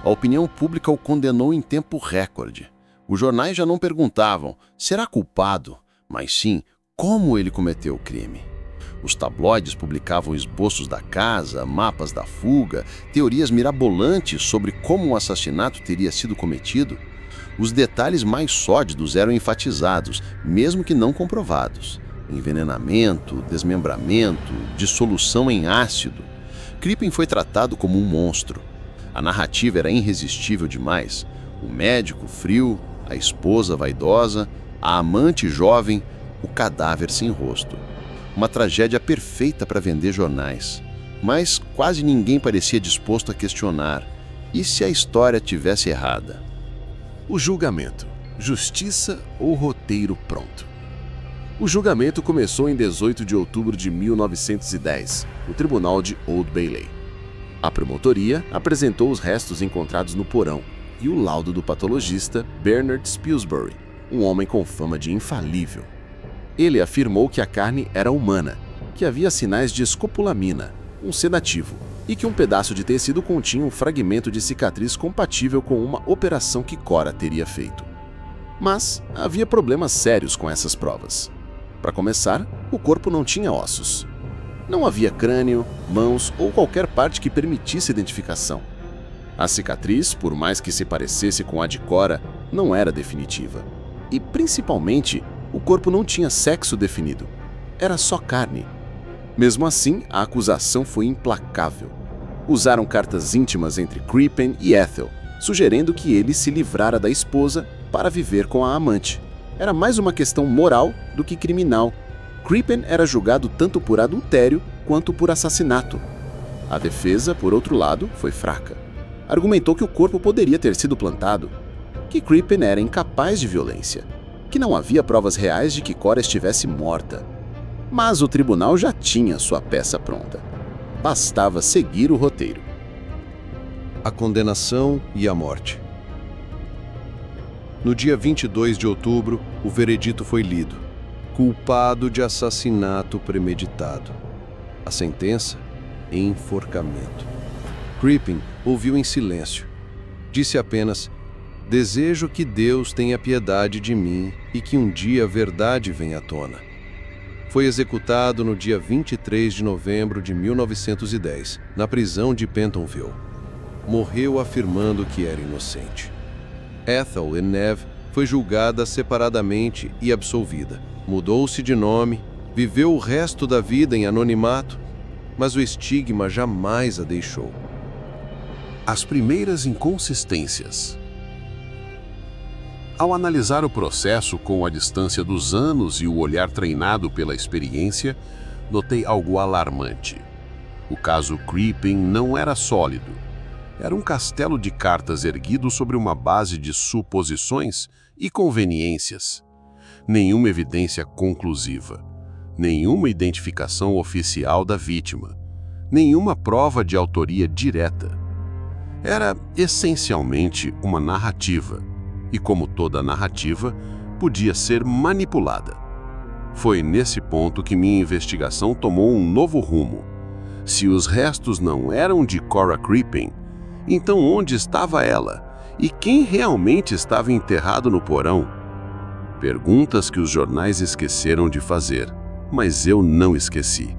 A opinião pública o condenou em tempo recorde. Os jornais já não perguntavam, será culpado? Mas sim, como ele cometeu o crime. Os tabloides publicavam esboços da casa, mapas da fuga, teorias mirabolantes sobre como o assassinato teria sido cometido. Os detalhes mais sórdidos eram enfatizados, mesmo que não comprovados. Envenenamento, desmembramento, dissolução em ácido. Crippen foi tratado como um monstro. A narrativa era irresistível demais. O médico frio, a esposa vaidosa, a amante jovem, o cadáver sem rosto. Uma tragédia perfeita para vender jornais. Mas quase ninguém parecia disposto a questionar. E se a história tivesse errada? O julgamento. Justiça ou roteiro pronto? O julgamento começou em 18 de outubro de 1910, no Tribunal de Old Bailey. A promotoria apresentou os restos encontrados no porão e o laudo do patologista Bernard Spilsbury, um homem com fama de infalível. Ele afirmou que a carne era humana, que havia sinais de escopolamina, um sedativo, e que um pedaço de tecido continha um fragmento de cicatriz compatível com uma operação que Cora teria feito. Mas havia problemas sérios com essas provas. Para começar, o corpo não tinha ossos. Não havia crânio, mãos ou qualquer parte que permitisse identificação. A cicatriz, por mais que se parecesse com a de Cora, não era definitiva. E, principalmente, o corpo não tinha sexo definido. Era só carne. Mesmo assim, a acusação foi implacável. Usaram cartas íntimas entre Crippen e Ethel, sugerindo que ele se livrara da esposa para viver com a amante. Era mais uma questão moral do que criminal. Crippen era julgado tanto por adultério quanto por assassinato. A defesa, por outro lado, foi fraca. Argumentou que o corpo poderia ter sido plantado, que Crippen era incapaz de violência, que não havia provas reais de que Cora estivesse morta. Mas o tribunal já tinha sua peça pronta. Bastava seguir o roteiro. A condenação e a morte. No dia 22 de outubro, o veredito foi lido. Culpado de assassinato premeditado. A sentença? Enforcamento. Crippen ouviu em silêncio. Disse apenas: "Desejo que Deus tenha piedade de mim e que um dia a verdade venha à tona." Foi executado no dia 23 de novembro de 1910, na prisão de Pentonville. Morreu afirmando que era inocente. Ethel Neve foi julgada separadamente e absolvida. Mudou-se de nome, viveu o resto da vida em anonimato, mas o estigma jamais a deixou. As primeiras inconsistências. Ao analisar o processo com a distância dos anos e o olhar treinado pela experiência, notei algo alarmante. O caso Crippen não era sólido. Era um castelo de cartas erguido sobre uma base de suposições e conveniências. Nenhuma evidência conclusiva, nenhuma identificação oficial da vítima, nenhuma prova de autoria direta. Era essencialmente uma narrativa. E como toda narrativa, podia ser manipulada. Foi nesse ponto que minha investigação tomou um novo rumo. Se os restos não eram de Cora Crippen, então onde estava ela? E quem realmente estava enterrado no porão? Perguntas que os jornais esqueceram de fazer, mas eu não esqueci.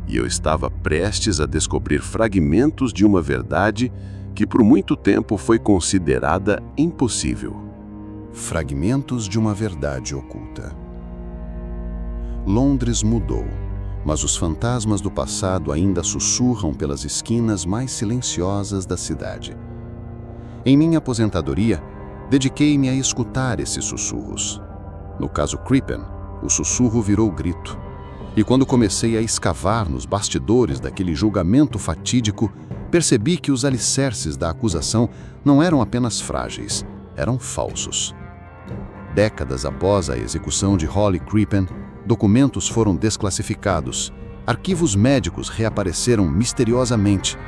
E eu estava prestes a descobrir fragmentos de uma verdade que por muito tempo foi considerada impossível. Fragmentos de uma verdade oculta. Londres mudou, mas os fantasmas do passado ainda sussurram pelas esquinas mais silenciosas da cidade. Em minha aposentadoria, dediquei-me a escutar esses sussurros. No caso Crippen, o sussurro virou grito. E quando comecei a escavar nos bastidores daquele julgamento fatídico, percebi que os alicerces da acusação não eram apenas frágeis, eram falsos. Décadas após a execução de Holly Crippen, documentos foram desclassificados, arquivos médicos reapareceram misteriosamente,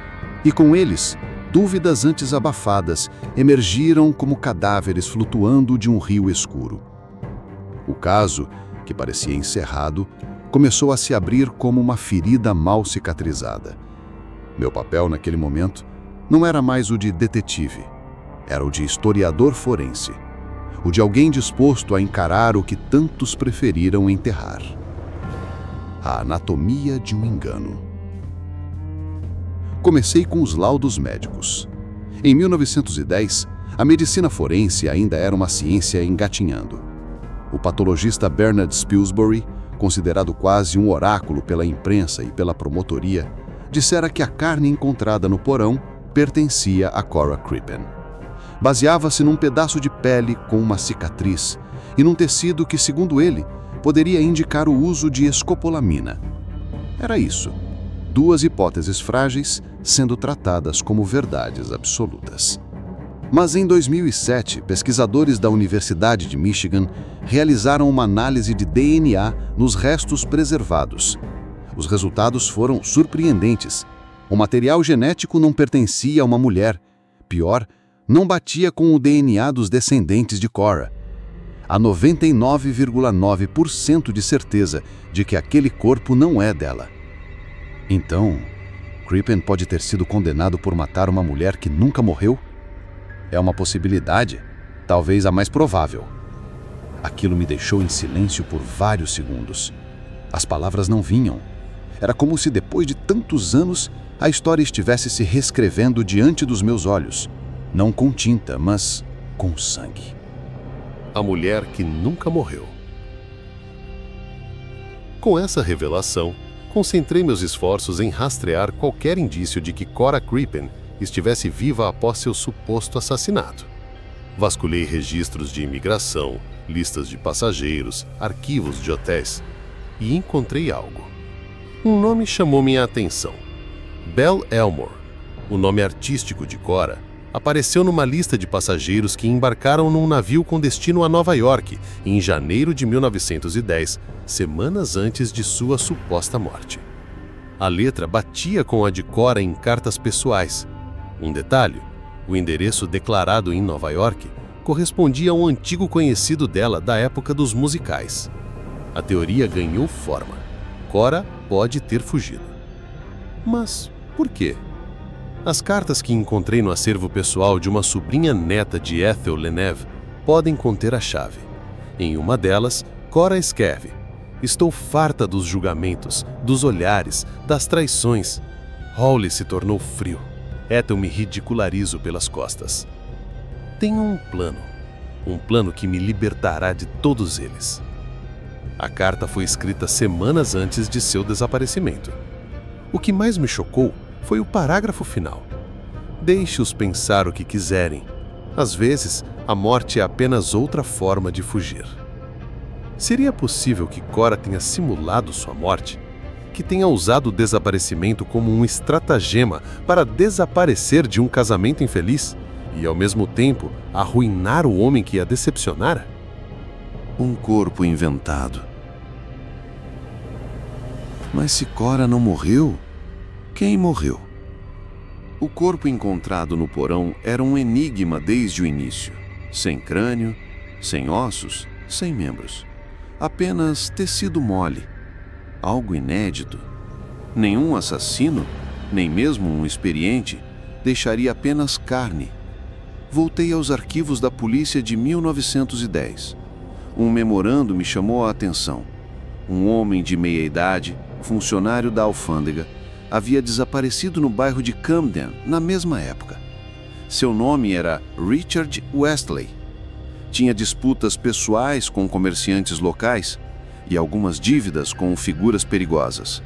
e com eles, dúvidas antes abafadas emergiram como cadáveres flutuando de um rio escuro. O caso, que parecia encerrado, começou a se abrir como uma ferida mal cicatrizada. Meu papel naquele momento não era mais o de detetive, era o de historiador forense, o de alguém disposto a encarar o que tantos preferiram enterrar. A anatomia de um engano. Comecei com os laudos médicos. Em 1910, a medicina forense ainda era uma ciência engatinhando. O patologista Bernard Spilsbury, considerado quase um oráculo pela imprensa e pela promotoria, dissera que a carne encontrada no porão pertencia a Cora Crippen. Baseava-se num pedaço de pele com uma cicatriz e num tecido que, segundo ele, poderia indicar o uso de escopolamina. Era isso. Duas hipóteses frágeis sendo tratadas como verdades absolutas. Mas em 2007, pesquisadores da Universidade de Michigan realizaram uma análise de DNA nos restos preservados. Os resultados foram surpreendentes. O material genético não pertencia a uma mulher. Pior, não batia com o DNA dos descendentes de Cora. Há 99,9% de certeza de que aquele corpo não é dela. Então, Crippen pode ter sido condenado por matar uma mulher que nunca morreu? É uma possibilidade, talvez a mais provável. Aquilo me deixou em silêncio por vários segundos. As palavras não vinham. Era como se depois de tantos anos a história estivesse se reescrevendo diante dos meus olhos. Não com tinta, mas com sangue. A mulher que nunca morreu. Com essa revelação, concentrei meus esforços em rastrear qualquer indício de que Cora Crippen estivesse viva após seu suposto assassinato. Vasculhei registros de imigração, listas de passageiros, arquivos de hotéis e encontrei algo. Um nome chamou minha atenção. Belle Elmore, o nome artístico de Cora, apareceu numa lista de passageiros que embarcaram num navio com destino a Nova York em janeiro de 1910, semanas antes de sua suposta morte. A letra batia com a de Cora em cartas pessoais. Um detalhe: o endereço declarado em Nova York correspondia a um antigo conhecido dela da época dos musicais. A teoria ganhou forma. Cora pode ter fugido. Mas por quê? As cartas que encontrei no acervo pessoal de uma sobrinha neta de Ethel Leneve podem conter a chave. Em uma delas, Cora escreve: "Estou farta dos julgamentos, dos olhares, das traições. Hawley se tornou frio. Ethel me ridicularizo pelas costas. Tenho um plano que me libertará de todos eles." A carta foi escrita semanas antes de seu desaparecimento. O que mais me chocou foi o parágrafo final. Deixe-os pensar o que quiserem. Às vezes, a morte é apenas outra forma de fugir. Seria possível que Cora tenha simulado sua morte? Que tenha usado o desaparecimento como um estratagema para desaparecer de um casamento infeliz e, ao mesmo tempo, arruinar o homem que a decepcionara? Um corpo inventado. Mas se Cora não morreu, quem morreu? O corpo encontrado no porão era um enigma desde o início. Sem crânio, sem ossos, sem membros. Apenas tecido mole. Algo inédito. Nenhum assassino, nem mesmo um experiente, deixaria apenas carne. Voltei aos arquivos da polícia de 1910. Um memorando me chamou a atenção. Um homem de meia-idade, funcionário da alfândega, havia desaparecido no bairro de Camden na mesma época. Seu nome era Richard Westley. Tinha disputas pessoais com comerciantes locais e algumas dívidas com figuras perigosas.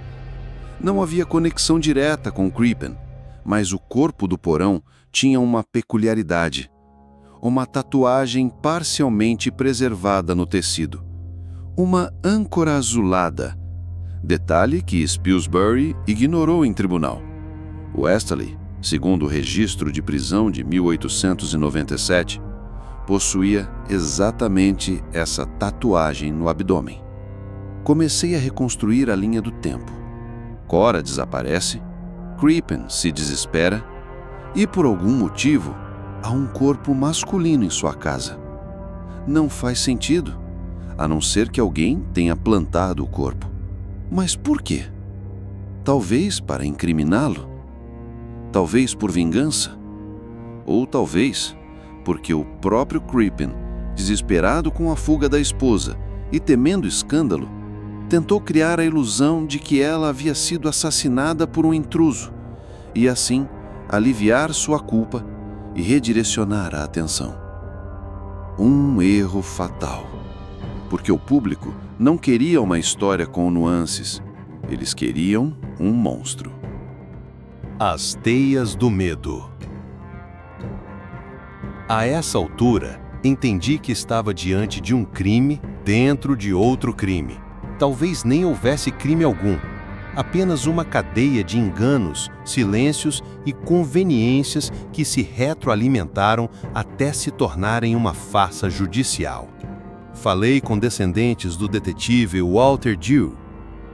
Não havia conexão direta com Crippen, mas o corpo do porão tinha uma peculiaridade. Uma tatuagem parcialmente preservada no tecido. Uma âncora azulada. Detalhe que Spilsbury ignorou em tribunal. Westley, segundo o registro de prisão de 1897, possuía exatamente essa tatuagem no abdômen. Comecei a reconstruir a linha do tempo. Cora desaparece, Crippen se desespera e, por algum motivo, há um corpo masculino em sua casa. Não faz sentido, a não ser que alguém tenha plantado o corpo. Mas por quê? Talvez para incriminá-lo? Talvez por vingança? Ou talvez porque o próprio Crippen, desesperado com a fuga da esposa e temendo escândalo, tentou criar a ilusão de que ela havia sido assassinada por um intruso e, assim, aliviar sua culpa e redirecionar a atenção. Um erro fatal, porque o público não queria uma história com nuances, eles queriam um monstro. As teias do medo. A essa altura, entendi que estava diante de um crime dentro de outro crime. Talvez nem houvesse crime algum, apenas uma cadeia de enganos, silêncios e conveniências que se retroalimentaram até se tornarem uma farsa judicial. Falei com descendentes do detetive Walter Dew.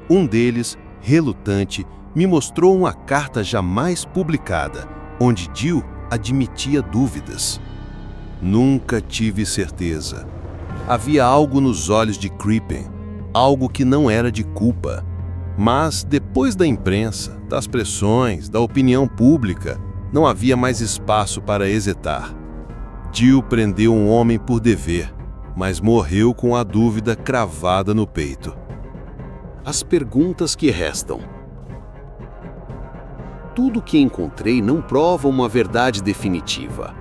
Um deles, relutante, me mostrou uma carta jamais publicada, onde Dew admitia dúvidas. Nunca tive certeza. Havia algo nos olhos de Crippen, algo que não era de culpa. Mas, depois da imprensa, das pressões, da opinião pública, não havia mais espaço para hesitar. Dew prendeu um homem por dever, mas morreu com a dúvida cravada no peito. As perguntas que restam. Tudo que encontrei não prova uma verdade definitiva,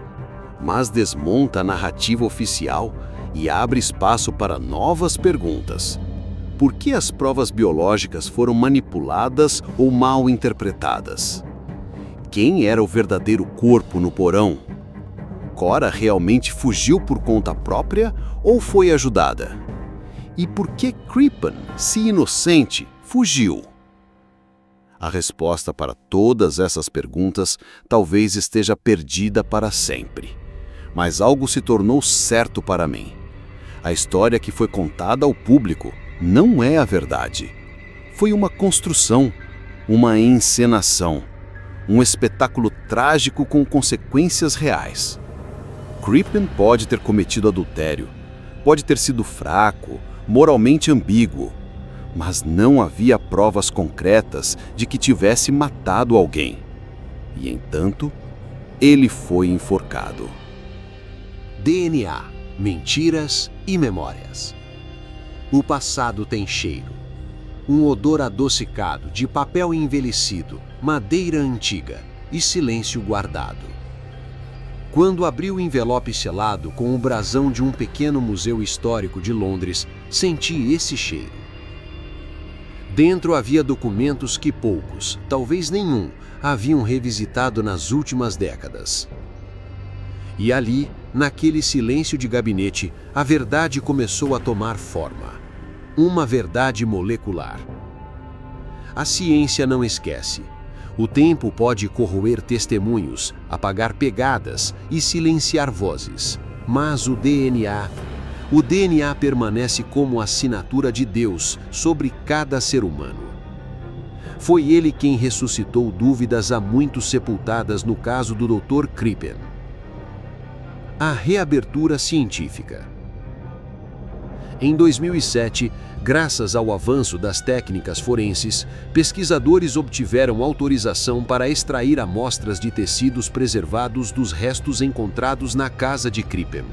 mas desmonta a narrativa oficial e abre espaço para novas perguntas. Por que as provas biológicas foram manipuladas ou mal interpretadas? Quem era o verdadeiro corpo no porão? Cora realmente fugiu por conta própria ou foi ajudada? E por que Crippen, se inocente, fugiu? A resposta para todas essas perguntas talvez esteja perdida para sempre. Mas algo se tornou certo para mim. A história que foi contada ao público não é a verdade. Foi uma construção, uma encenação, um espetáculo trágico com consequências reais. Crippen pode ter cometido adultério, pode ter sido fraco, moralmente ambíguo, mas não havia provas concretas de que tivesse matado alguém. E, entanto, ele foi enforcado. DNA, mentiras e memórias. O passado tem cheiro. Um odor adocicado de papel envelhecido, madeira antiga e silêncio guardado. Quando abri o envelope selado com o brasão de um pequeno museu histórico de Londres, senti esse cheiro. Dentro havia documentos que poucos, talvez nenhum, haviam revisitado nas últimas décadas. E ali, naquele silêncio de gabinete, a verdade começou a tomar forma. Uma verdade molecular. A ciência não esquece. O tempo pode corroer testemunhos, apagar pegadas e silenciar vozes. Mas o DNA permanece como a assinatura de Deus sobre cada ser humano. Foi ele quem ressuscitou dúvidas há muito sepultadas no caso do Dr. Crippen. A reabertura científica. Em 2007, graças ao avanço das técnicas forenses, pesquisadores obtiveram autorização para extrair amostras de tecidos preservados dos restos encontrados na casa de Crippen.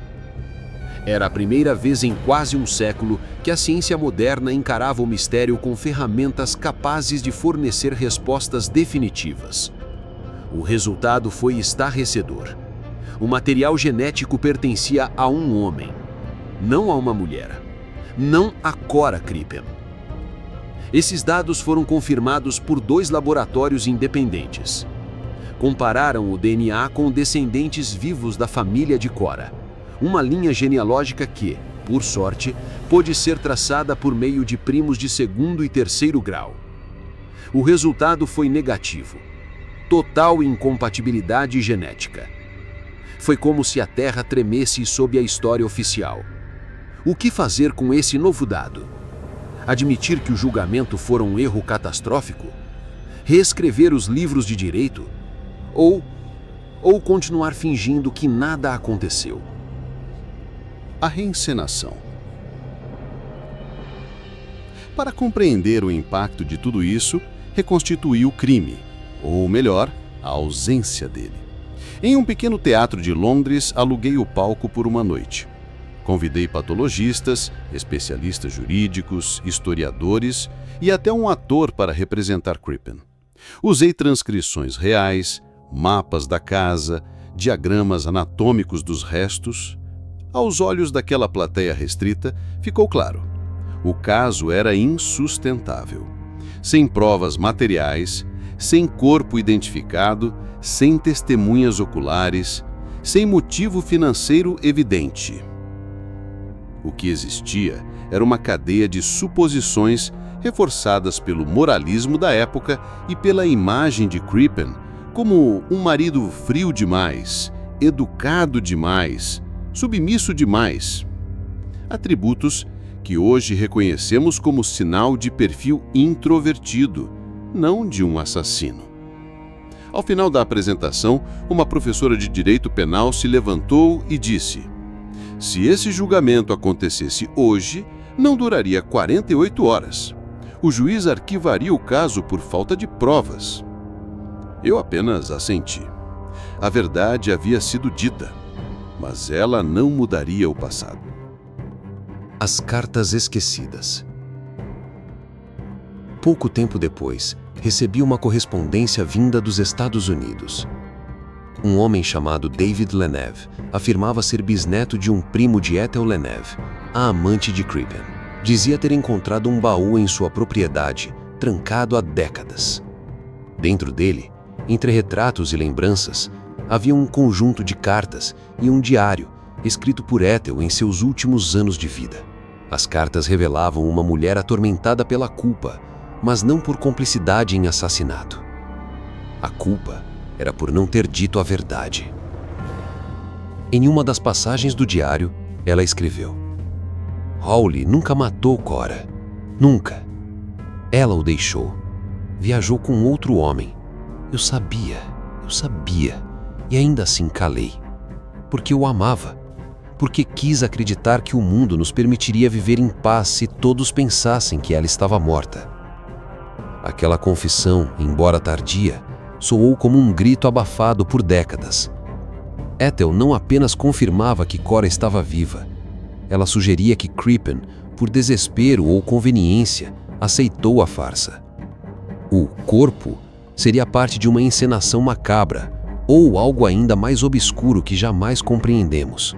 Era a primeira vez em quase um século que a ciência moderna encarava o mistério com ferramentas capazes de fornecer respostas definitivas. O resultado foi estarrecedor. O material genético pertencia a um homem, não a uma mulher. Não a Cora Crippen. Esses dados foram confirmados por 2 laboratórios independentes. Compararam o DNA com descendentes vivos da família de Cora, uma linha genealógica que, por sorte, pôde ser traçada por meio de primos de 2º e 3º grau. O resultado foi negativo. Total incompatibilidade genética. Foi como se a Terra tremesse sob a história oficial. O que fazer com esse novo dado? Admitir que o julgamento fora um erro catastrófico? Reescrever os livros de direito? Ou continuar fingindo que nada aconteceu? A reencenação. Para compreender o impacto de tudo isso, reconstituí o crime, ou melhor, a ausência dele. Em um pequeno teatro de Londres, aluguei o palco por uma noite. Convidei patologistas, especialistas jurídicos, historiadores e até um ator para representar Crippen. Usei transcrições reais, mapas da casa, diagramas anatômicos dos restos. Aos olhos daquela plateia restrita, ficou claro. O caso era insustentável. Sem provas materiais, sem corpo identificado, sem testemunhas oculares, sem motivo financeiro evidente. O que existia era uma cadeia de suposições reforçadas pelo moralismo da época e pela imagem de Crippen como um marido frio demais, educado demais, submisso demais. Atributos que hoje reconhecemos como sinal de perfil introvertido, não de um assassino. Ao final da apresentação, uma professora de direito penal se levantou e disse: se esse julgamento acontecesse hoje, não duraria 48 horas. O juiz arquivaria o caso por falta de provas. Eu apenas assenti. A verdade havia sido dita, mas ela não mudaria o passado. As cartas esquecidas. Pouco tempo depois, recebi uma correspondência vinda dos Estados Unidos. Um homem chamado David Leneve afirmava ser bisneto de um primo de Ethel Leneve, a amante de Crippen. dizia ter encontrado um baú em sua propriedade, trancado há décadas. Dentro dele, entre retratos e lembranças, havia um conjunto de cartas e um diário escrito por Ethel em seus últimos anos de vida. As cartas revelavam uma mulher atormentada pela culpa, mas não por cumplicidade em assassinato. A culpa era por não ter dito a verdade. Em uma das passagens do diário, ela escreveu: Hawley nunca matou Cora. Nunca. Ela o deixou. Viajou com outro homem. Eu sabia. E ainda assim calei. Porque o amava. Porque quis acreditar que o mundo nos permitiria viver em paz se todos pensassem que ela estava morta. Aquela confissão, embora tardia, soou como um grito abafado por décadas. Ethel não apenas confirmava que Cora estava viva. Ela sugeria que Crippen, por desespero ou conveniência, aceitou a farsa. O corpo seria parte de uma encenação macabra, ou algo ainda mais obscuro que jamais compreendemos.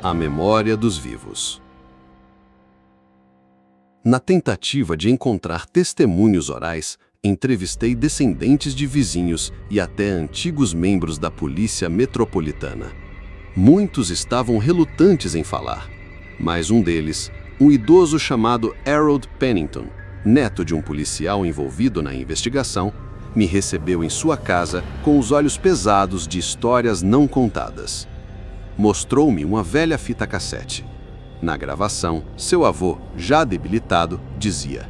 A memória dos vivos. Na tentativa de encontrar testemunhos orais, entrevistei descendentes de vizinhos e até antigos membros da Polícia Metropolitana. Muitos estavam relutantes em falar, mas um deles, um idoso chamado Harold Pennington, neto de um policial envolvido na investigação, me recebeu em sua casa com os olhos pesados de histórias não contadas. Mostrou-me uma velha fita cassete. Na gravação, seu avô, já debilitado, dizia: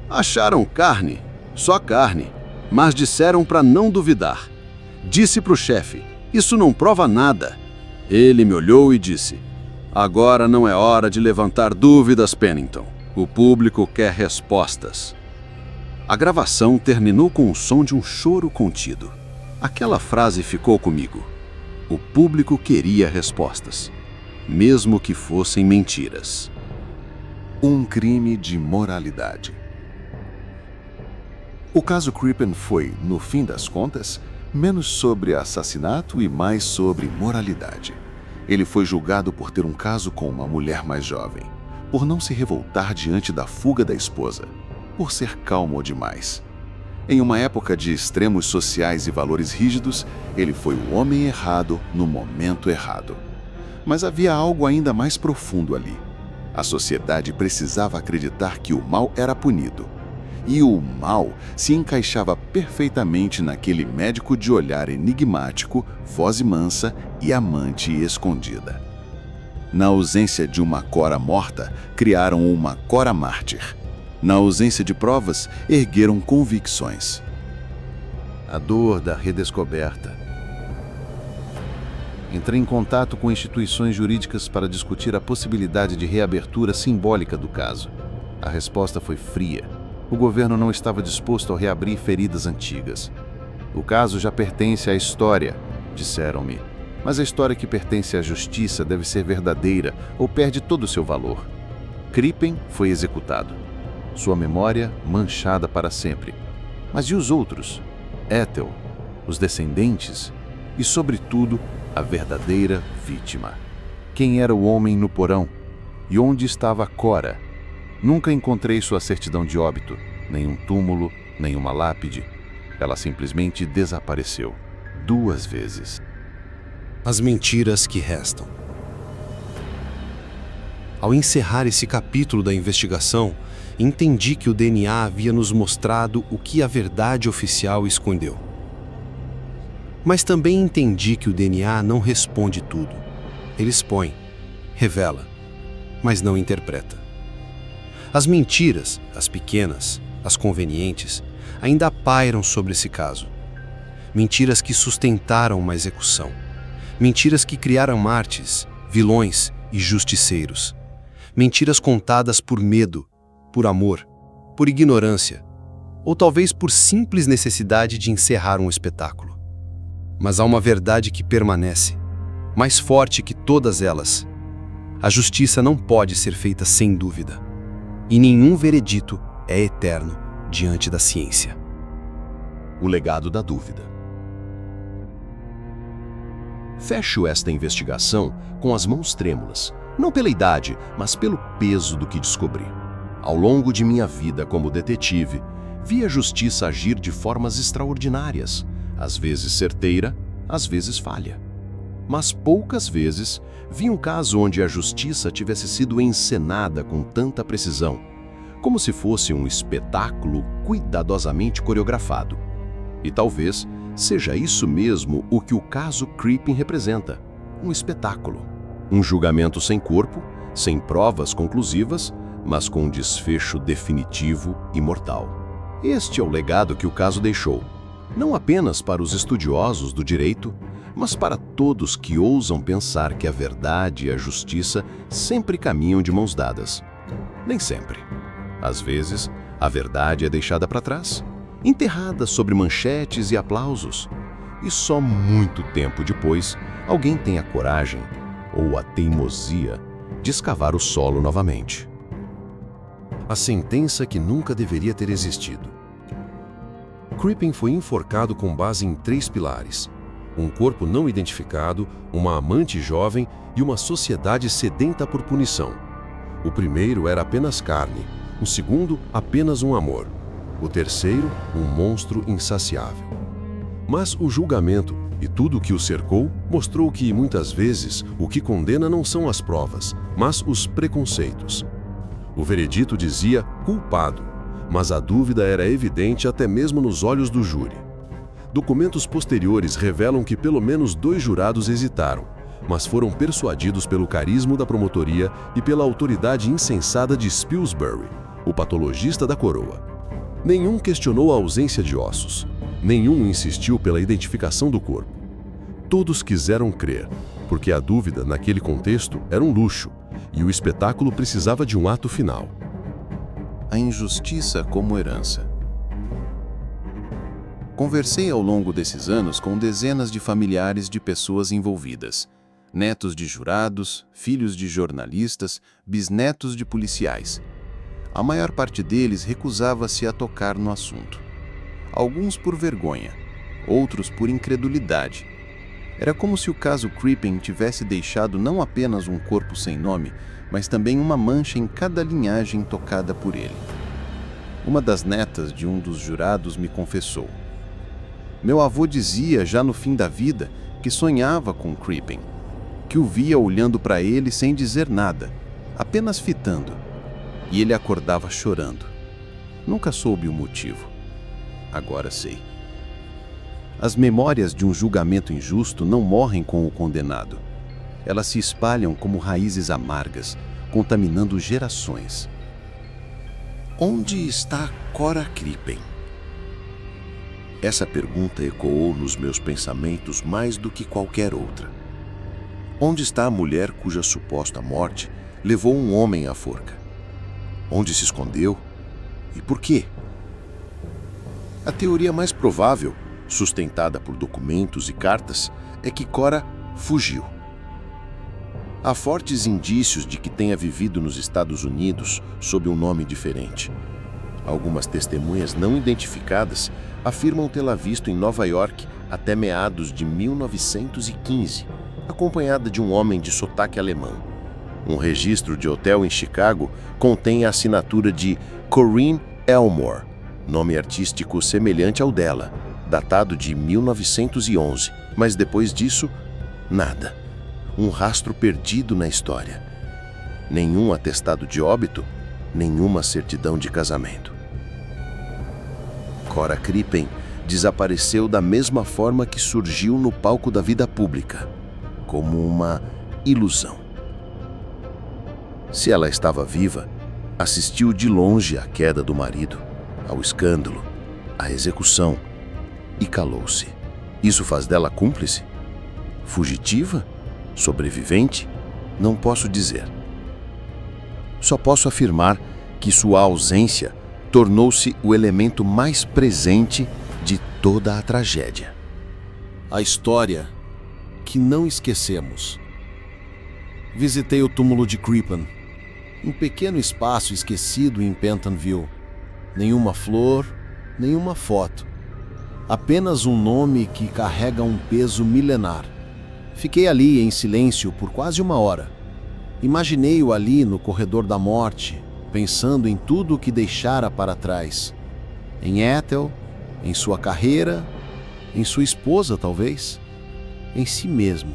"Acharam carne, só carne, mas disseram para não duvidar. Disse para o chefe: isso não prova nada." Ele me olhou e disse: "Agora não é hora de levantar dúvidas, Pennington. O público quer respostas." A gravação terminou com o som de um choro contido. Aquela frase ficou comigo. O público queria respostas, mesmo que fossem mentiras. Um crime de moralidade. O caso Crippen foi, no fim das contas, menos sobre assassinato e mais sobre moralidade. Ele foi julgado por ter um caso com uma mulher mais jovem, por não se revoltar diante da fuga da esposa, por ser calmo demais. Em uma época de extremos sociais e valores rígidos, ele foi o homem errado no momento errado. Mas havia algo ainda mais profundo ali. A sociedade precisava acreditar que o mal era punido. E o mal se encaixava perfeitamente naquele médico de olhar enigmático, voz mansa e amante escondida. Na ausência de uma Cora morta, criaram uma Cora mártir. Na ausência de provas, ergueram convicções. A dor da redescoberta. Entrei em contato com instituições jurídicas para discutir a possibilidade de reabertura simbólica do caso. A resposta foi fria. O governo não estava disposto a reabrir feridas antigas. O caso já pertence à história, disseram-me. Mas a história que pertence à justiça deve ser verdadeira ou perde todo o seu valor. Crippen foi executado. Sua memória manchada para sempre. Mas e os outros? Ethel, os descendentes e, sobretudo, a verdadeira vítima. Quem era o homem no porão? E onde estava Cora? Nunca encontrei sua certidão de óbito, nenhum túmulo, nenhuma lápide. Ela simplesmente desapareceu 2 vezes. As mentiras que restam. Ao encerrar esse capítulo da investigação, entendi que o DNA havia nos mostrado o que a verdade oficial escondeu. Mas também entendi que o DNA não responde tudo. Ele expõe, revela, mas não interpreta. As mentiras, as pequenas, as convenientes, ainda pairam sobre esse caso. Mentiras que sustentaram uma execução. Mentiras que criaram mártires, vilões e justiceiros. Mentiras contadas por medo, por amor, por ignorância, ou talvez por simples necessidade de encerrar um espetáculo. Mas há uma verdade que permanece, mais forte que todas elas. A justiça não pode ser feita sem dúvida, e nenhum veredito é eterno diante da ciência. O legado da dúvida. Fecho esta investigação com as mãos trêmulas, Não pela idade, mas pelo peso do que descobri. Ao longo de minha vida como detetive, vi a justiça agir de formas extraordinárias, às vezes certeira, às vezes falha. Mas poucas vezes vi um caso onde a justiça tivesse sido encenada com tanta precisão, como se fosse um espetáculo cuidadosamente coreografado. E talvez seja isso mesmo o que o caso Crippen representa, um espetáculo. Um julgamento sem corpo, sem provas conclusivas, mas com um desfecho definitivo e mortal. Este é o legado que o caso deixou, não apenas para os estudiosos do direito, mas para todos que ousam pensar que a verdade e a justiça sempre caminham de mãos dadas. Nem sempre. Às vezes, a verdade é deixada para trás, enterrada sobre manchetes e aplausos, e só muito tempo depois alguém tem a coragem ou a teimosia de escavar o solo novamente. A sentença que nunca deveria ter existido. Crippen foi enforcado com base em 3 pilares: um corpo não identificado, uma amante jovem e uma sociedade sedenta por punição. O primeiro era apenas carne, o segundo apenas um amor, o terceiro um monstro insaciável. Mas o julgamento e tudo o que o cercou mostrou que, muitas vezes, o que condena não são as provas, mas os preconceitos. O veredito dizia culpado, mas a dúvida era evidente até mesmo nos olhos do júri. Documentos posteriores revelam que pelo menos 2 jurados hesitaram, mas foram persuadidos pelo carisma da promotoria e pela autoridade insensada de Spilsbury, o patologista da coroa. Nenhum questionou a ausência de ossos. Nenhum insistiu pela identificação do corpo. Todos quiseram crer, porque a dúvida, naquele contexto, era um luxo, e o espetáculo precisava de um ato final. A injustiça como herança. Conversei ao longo desses anos com dezenas de familiares de pessoas envolvidas, netos de jurados, filhos de jornalistas, bisnetos de policiais. A maior parte deles recusava-se a tocar no assunto. Alguns por vergonha, outros por incredulidade. Era como se o caso Crippen tivesse deixado não apenas um corpo sem nome, mas também uma mancha em cada linhagem tocada por ele. Uma das netas de um dos jurados me confessou: meu avô dizia, já no fim da vida, que sonhava com Crippen, que o via olhando para ele sem dizer nada, apenas fitando, e ele acordava chorando. Nunca soube o motivo. Agora sei. As memórias de um julgamento injusto não morrem com o condenado. Elas se espalham como raízes amargas, contaminando gerações. Onde está Cora Crippen? Essa pergunta ecoou nos meus pensamentos mais do que qualquer outra. Onde está a mulher cuja suposta morte levou um homem à forca? Onde se escondeu? E por quê? A teoria mais provável, sustentada por documentos e cartas, é que Cora fugiu. Há fortes indícios de que tenha vivido nos Estados Unidos sob um nome diferente. Algumas testemunhas não identificadas afirmam tê-la visto em Nova York até meados de 1915, acompanhada de um homem de sotaque alemão. Um registro de hotel em Chicago contém a assinatura de Corinne Elmore, nome artístico semelhante ao dela, datado de 1911, mas depois disso, nada. Um rastro perdido na história. Nenhum atestado de óbito, nenhuma certidão de casamento. Cora Crippen desapareceu da mesma forma que surgiu no palco da vida pública, como uma ilusão. Se ela estava viva, assistiu de longe à queda do marido, ao escândalo, à execução, e calou-se. Isso faz dela cúmplice? Fugitiva? Sobrevivente? Não posso dizer. Só posso afirmar que sua ausência tornou-se o elemento mais presente de toda a tragédia. A história que não esquecemos. Visitei o túmulo de Crippen, um pequeno espaço esquecido em Pentonville. Nenhuma flor, nenhuma foto. Apenas um nome que carrega um peso milenar. Fiquei ali em silêncio por quase 1 hora. Imaginei-o ali no corredor da morte, pensando em tudo o que deixara para trás. Em Ethel, em sua carreira, em sua esposa, talvez, em si mesmo.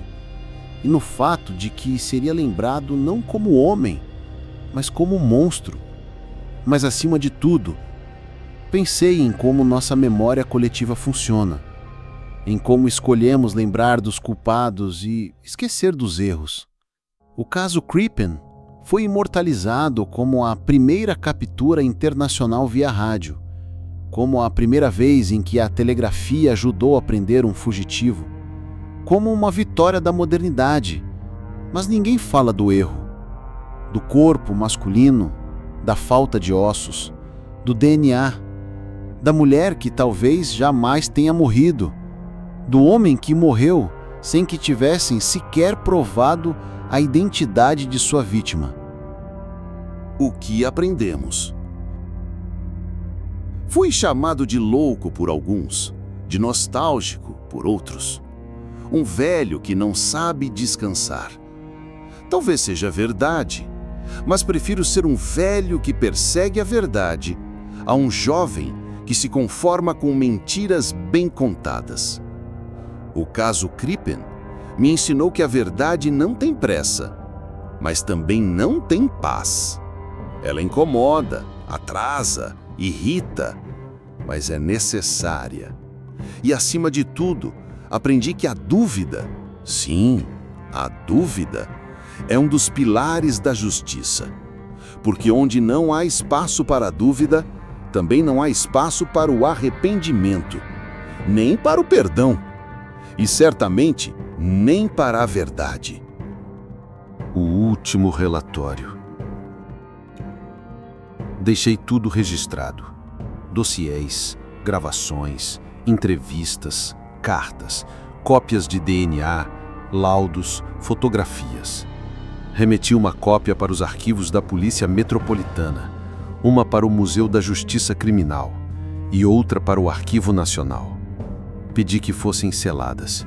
E no fato de que seria lembrado não como homem, mas como monstro. Mas acima de tudo, pensei em como nossa memória coletiva funciona, em como escolhemos lembrar dos culpados e esquecer dos erros. O caso Crippen foi imortalizado como a primeira captura internacional via rádio, como a primeira vez em que a telegrafia ajudou a prender um fugitivo, como uma vitória da modernidade. Mas ninguém fala do erro, do corpo masculino, da falta de ossos, do DNA, da mulher que talvez jamais tenha morrido, do homem que morreu sem que tivessem sequer provado a identidade de sua vítima. O que aprendemos? Fui chamado de louco por alguns, de nostálgico por outros. Um velho que não sabe descansar. Talvez seja verdade, mas prefiro ser um velho que persegue a verdade a um jovem que se conforma com mentiras bem contadas. O caso Crippen me ensinou que a verdade não tem pressa, mas também não tem paz. Ela incomoda, atrasa, irrita, mas é necessária. E acima de tudo, aprendi que a dúvida, sim, a dúvida, é um dos pilares da justiça. Porque onde não há espaço para a dúvida, também não há espaço para o arrependimento, nem para o perdão, e certamente nem para a verdade. O último relatório. Deixei tudo registrado. Dossiês, gravações, entrevistas, cartas, cópias de DNA, laudos, fotografias. Remeti uma cópia para os arquivos da Polícia Metropolitana, uma para o Museu da Justiça Criminal e outra para o Arquivo Nacional. Pedi que fossem seladas,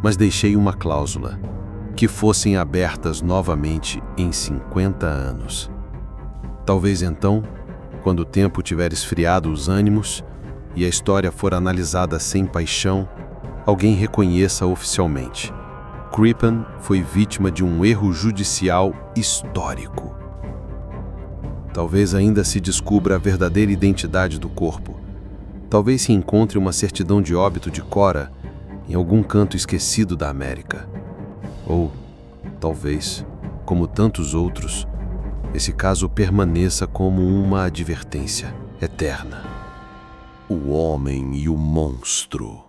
mas deixei uma cláusula, que fossem abertas novamente em 50 anos. Talvez então, quando o tempo tiver esfriado os ânimos e a história for analisada sem paixão, alguém reconheça oficialmente: Crippen foi vítima de um erro judicial histórico. Talvez ainda se descubra a verdadeira identidade do corpo. Talvez se encontre uma certidão de óbito de Cora em algum canto esquecido da América. Ou, talvez, como tantos outros, esse caso permaneça como uma advertência eterna. O homem e o monstro.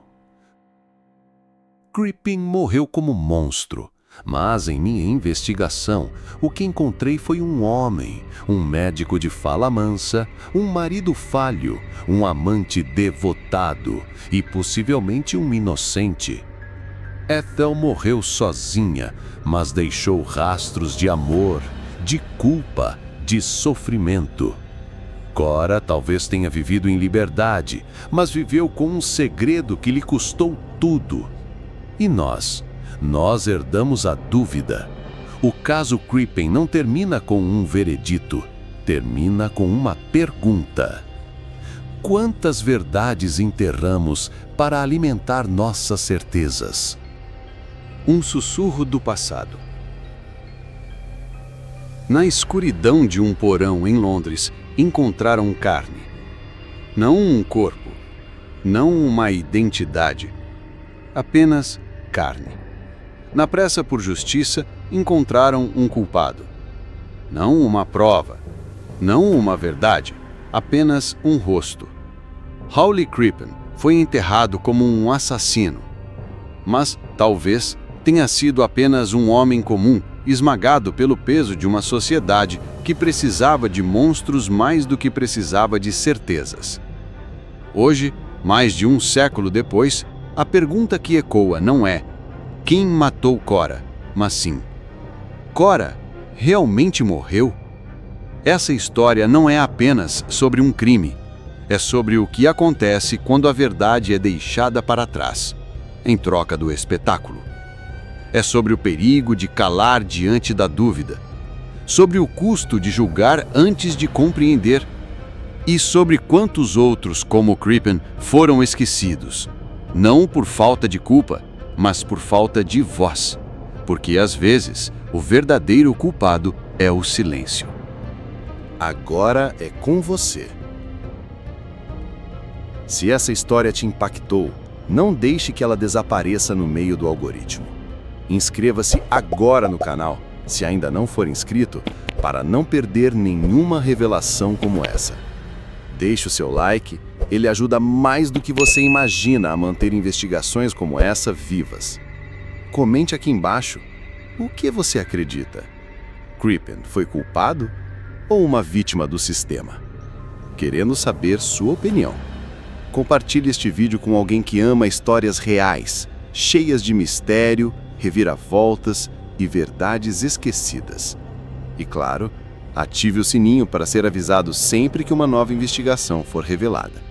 Crippen morreu como monstro, mas em minha investigação, o que encontrei foi um homem, um médico de fala mansa, um marido falho, um amante devotado e possivelmente um inocente. Ethel morreu sozinha, mas deixou rastros de amor, de culpa, de sofrimento. Cora talvez tenha vivido em liberdade, mas viveu com um segredo que lhe custou tudo. E nós herdamos a dúvida. O caso Crippen não termina com um veredito, termina com uma pergunta. Quantas verdades enterramos para alimentar nossas certezas? Um sussurro do passado. Na escuridão de um porão em Londres, encontraram carne. Não um corpo, não uma identidade, apenas carne. Na pressa por justiça, encontraram um culpado. Não uma prova, não uma verdade, apenas um rosto. Hawley Crippen foi enterrado como um assassino, mas talvez tenha sido apenas um homem comum, esmagado pelo peso de uma sociedade que precisava de monstros mais do que precisava de certezas. Hoje, mais de um século depois, a pergunta que ecoa não é quem matou Cora, mas sim: Cora realmente morreu? Essa história não é apenas sobre um crime, é sobre o que acontece quando a verdade é deixada para trás, em troca do espetáculo. É sobre o perigo de calar diante da dúvida, sobre o custo de julgar antes de compreender, e sobre quantos outros, como Crippen, foram esquecidos, não por falta de culpa, mas por falta de voz, porque às vezes o verdadeiro culpado é o silêncio. Agora é com você. Se essa história te impactou, não deixe que ela desapareça no meio do algoritmo. Inscreva-se agora no canal, se ainda não for inscrito, para não perder nenhuma revelação como essa. Deixe o seu like, ele ajuda mais do que você imagina a manter investigações como essa vivas. Comente aqui embaixo, o que você acredita? Crippen foi culpado ou uma vítima do sistema? Querendo saber sua opinião. Compartilhe este vídeo com alguém que ama histórias reais, cheias de mistério, reviravoltas e verdades esquecidas. E claro, ative o sininho para ser avisado sempre que uma nova investigação for revelada.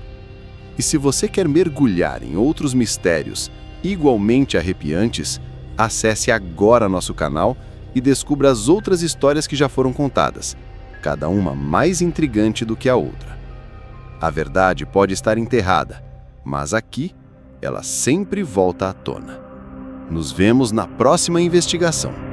E se você quer mergulhar em outros mistérios igualmente arrepiantes, acesse agora nosso canal e descubra as outras histórias que já foram contadas, cada uma mais intrigante do que a outra. A verdade pode estar enterrada, mas aqui ela sempre volta à tona. Nos vemos na próxima investigação.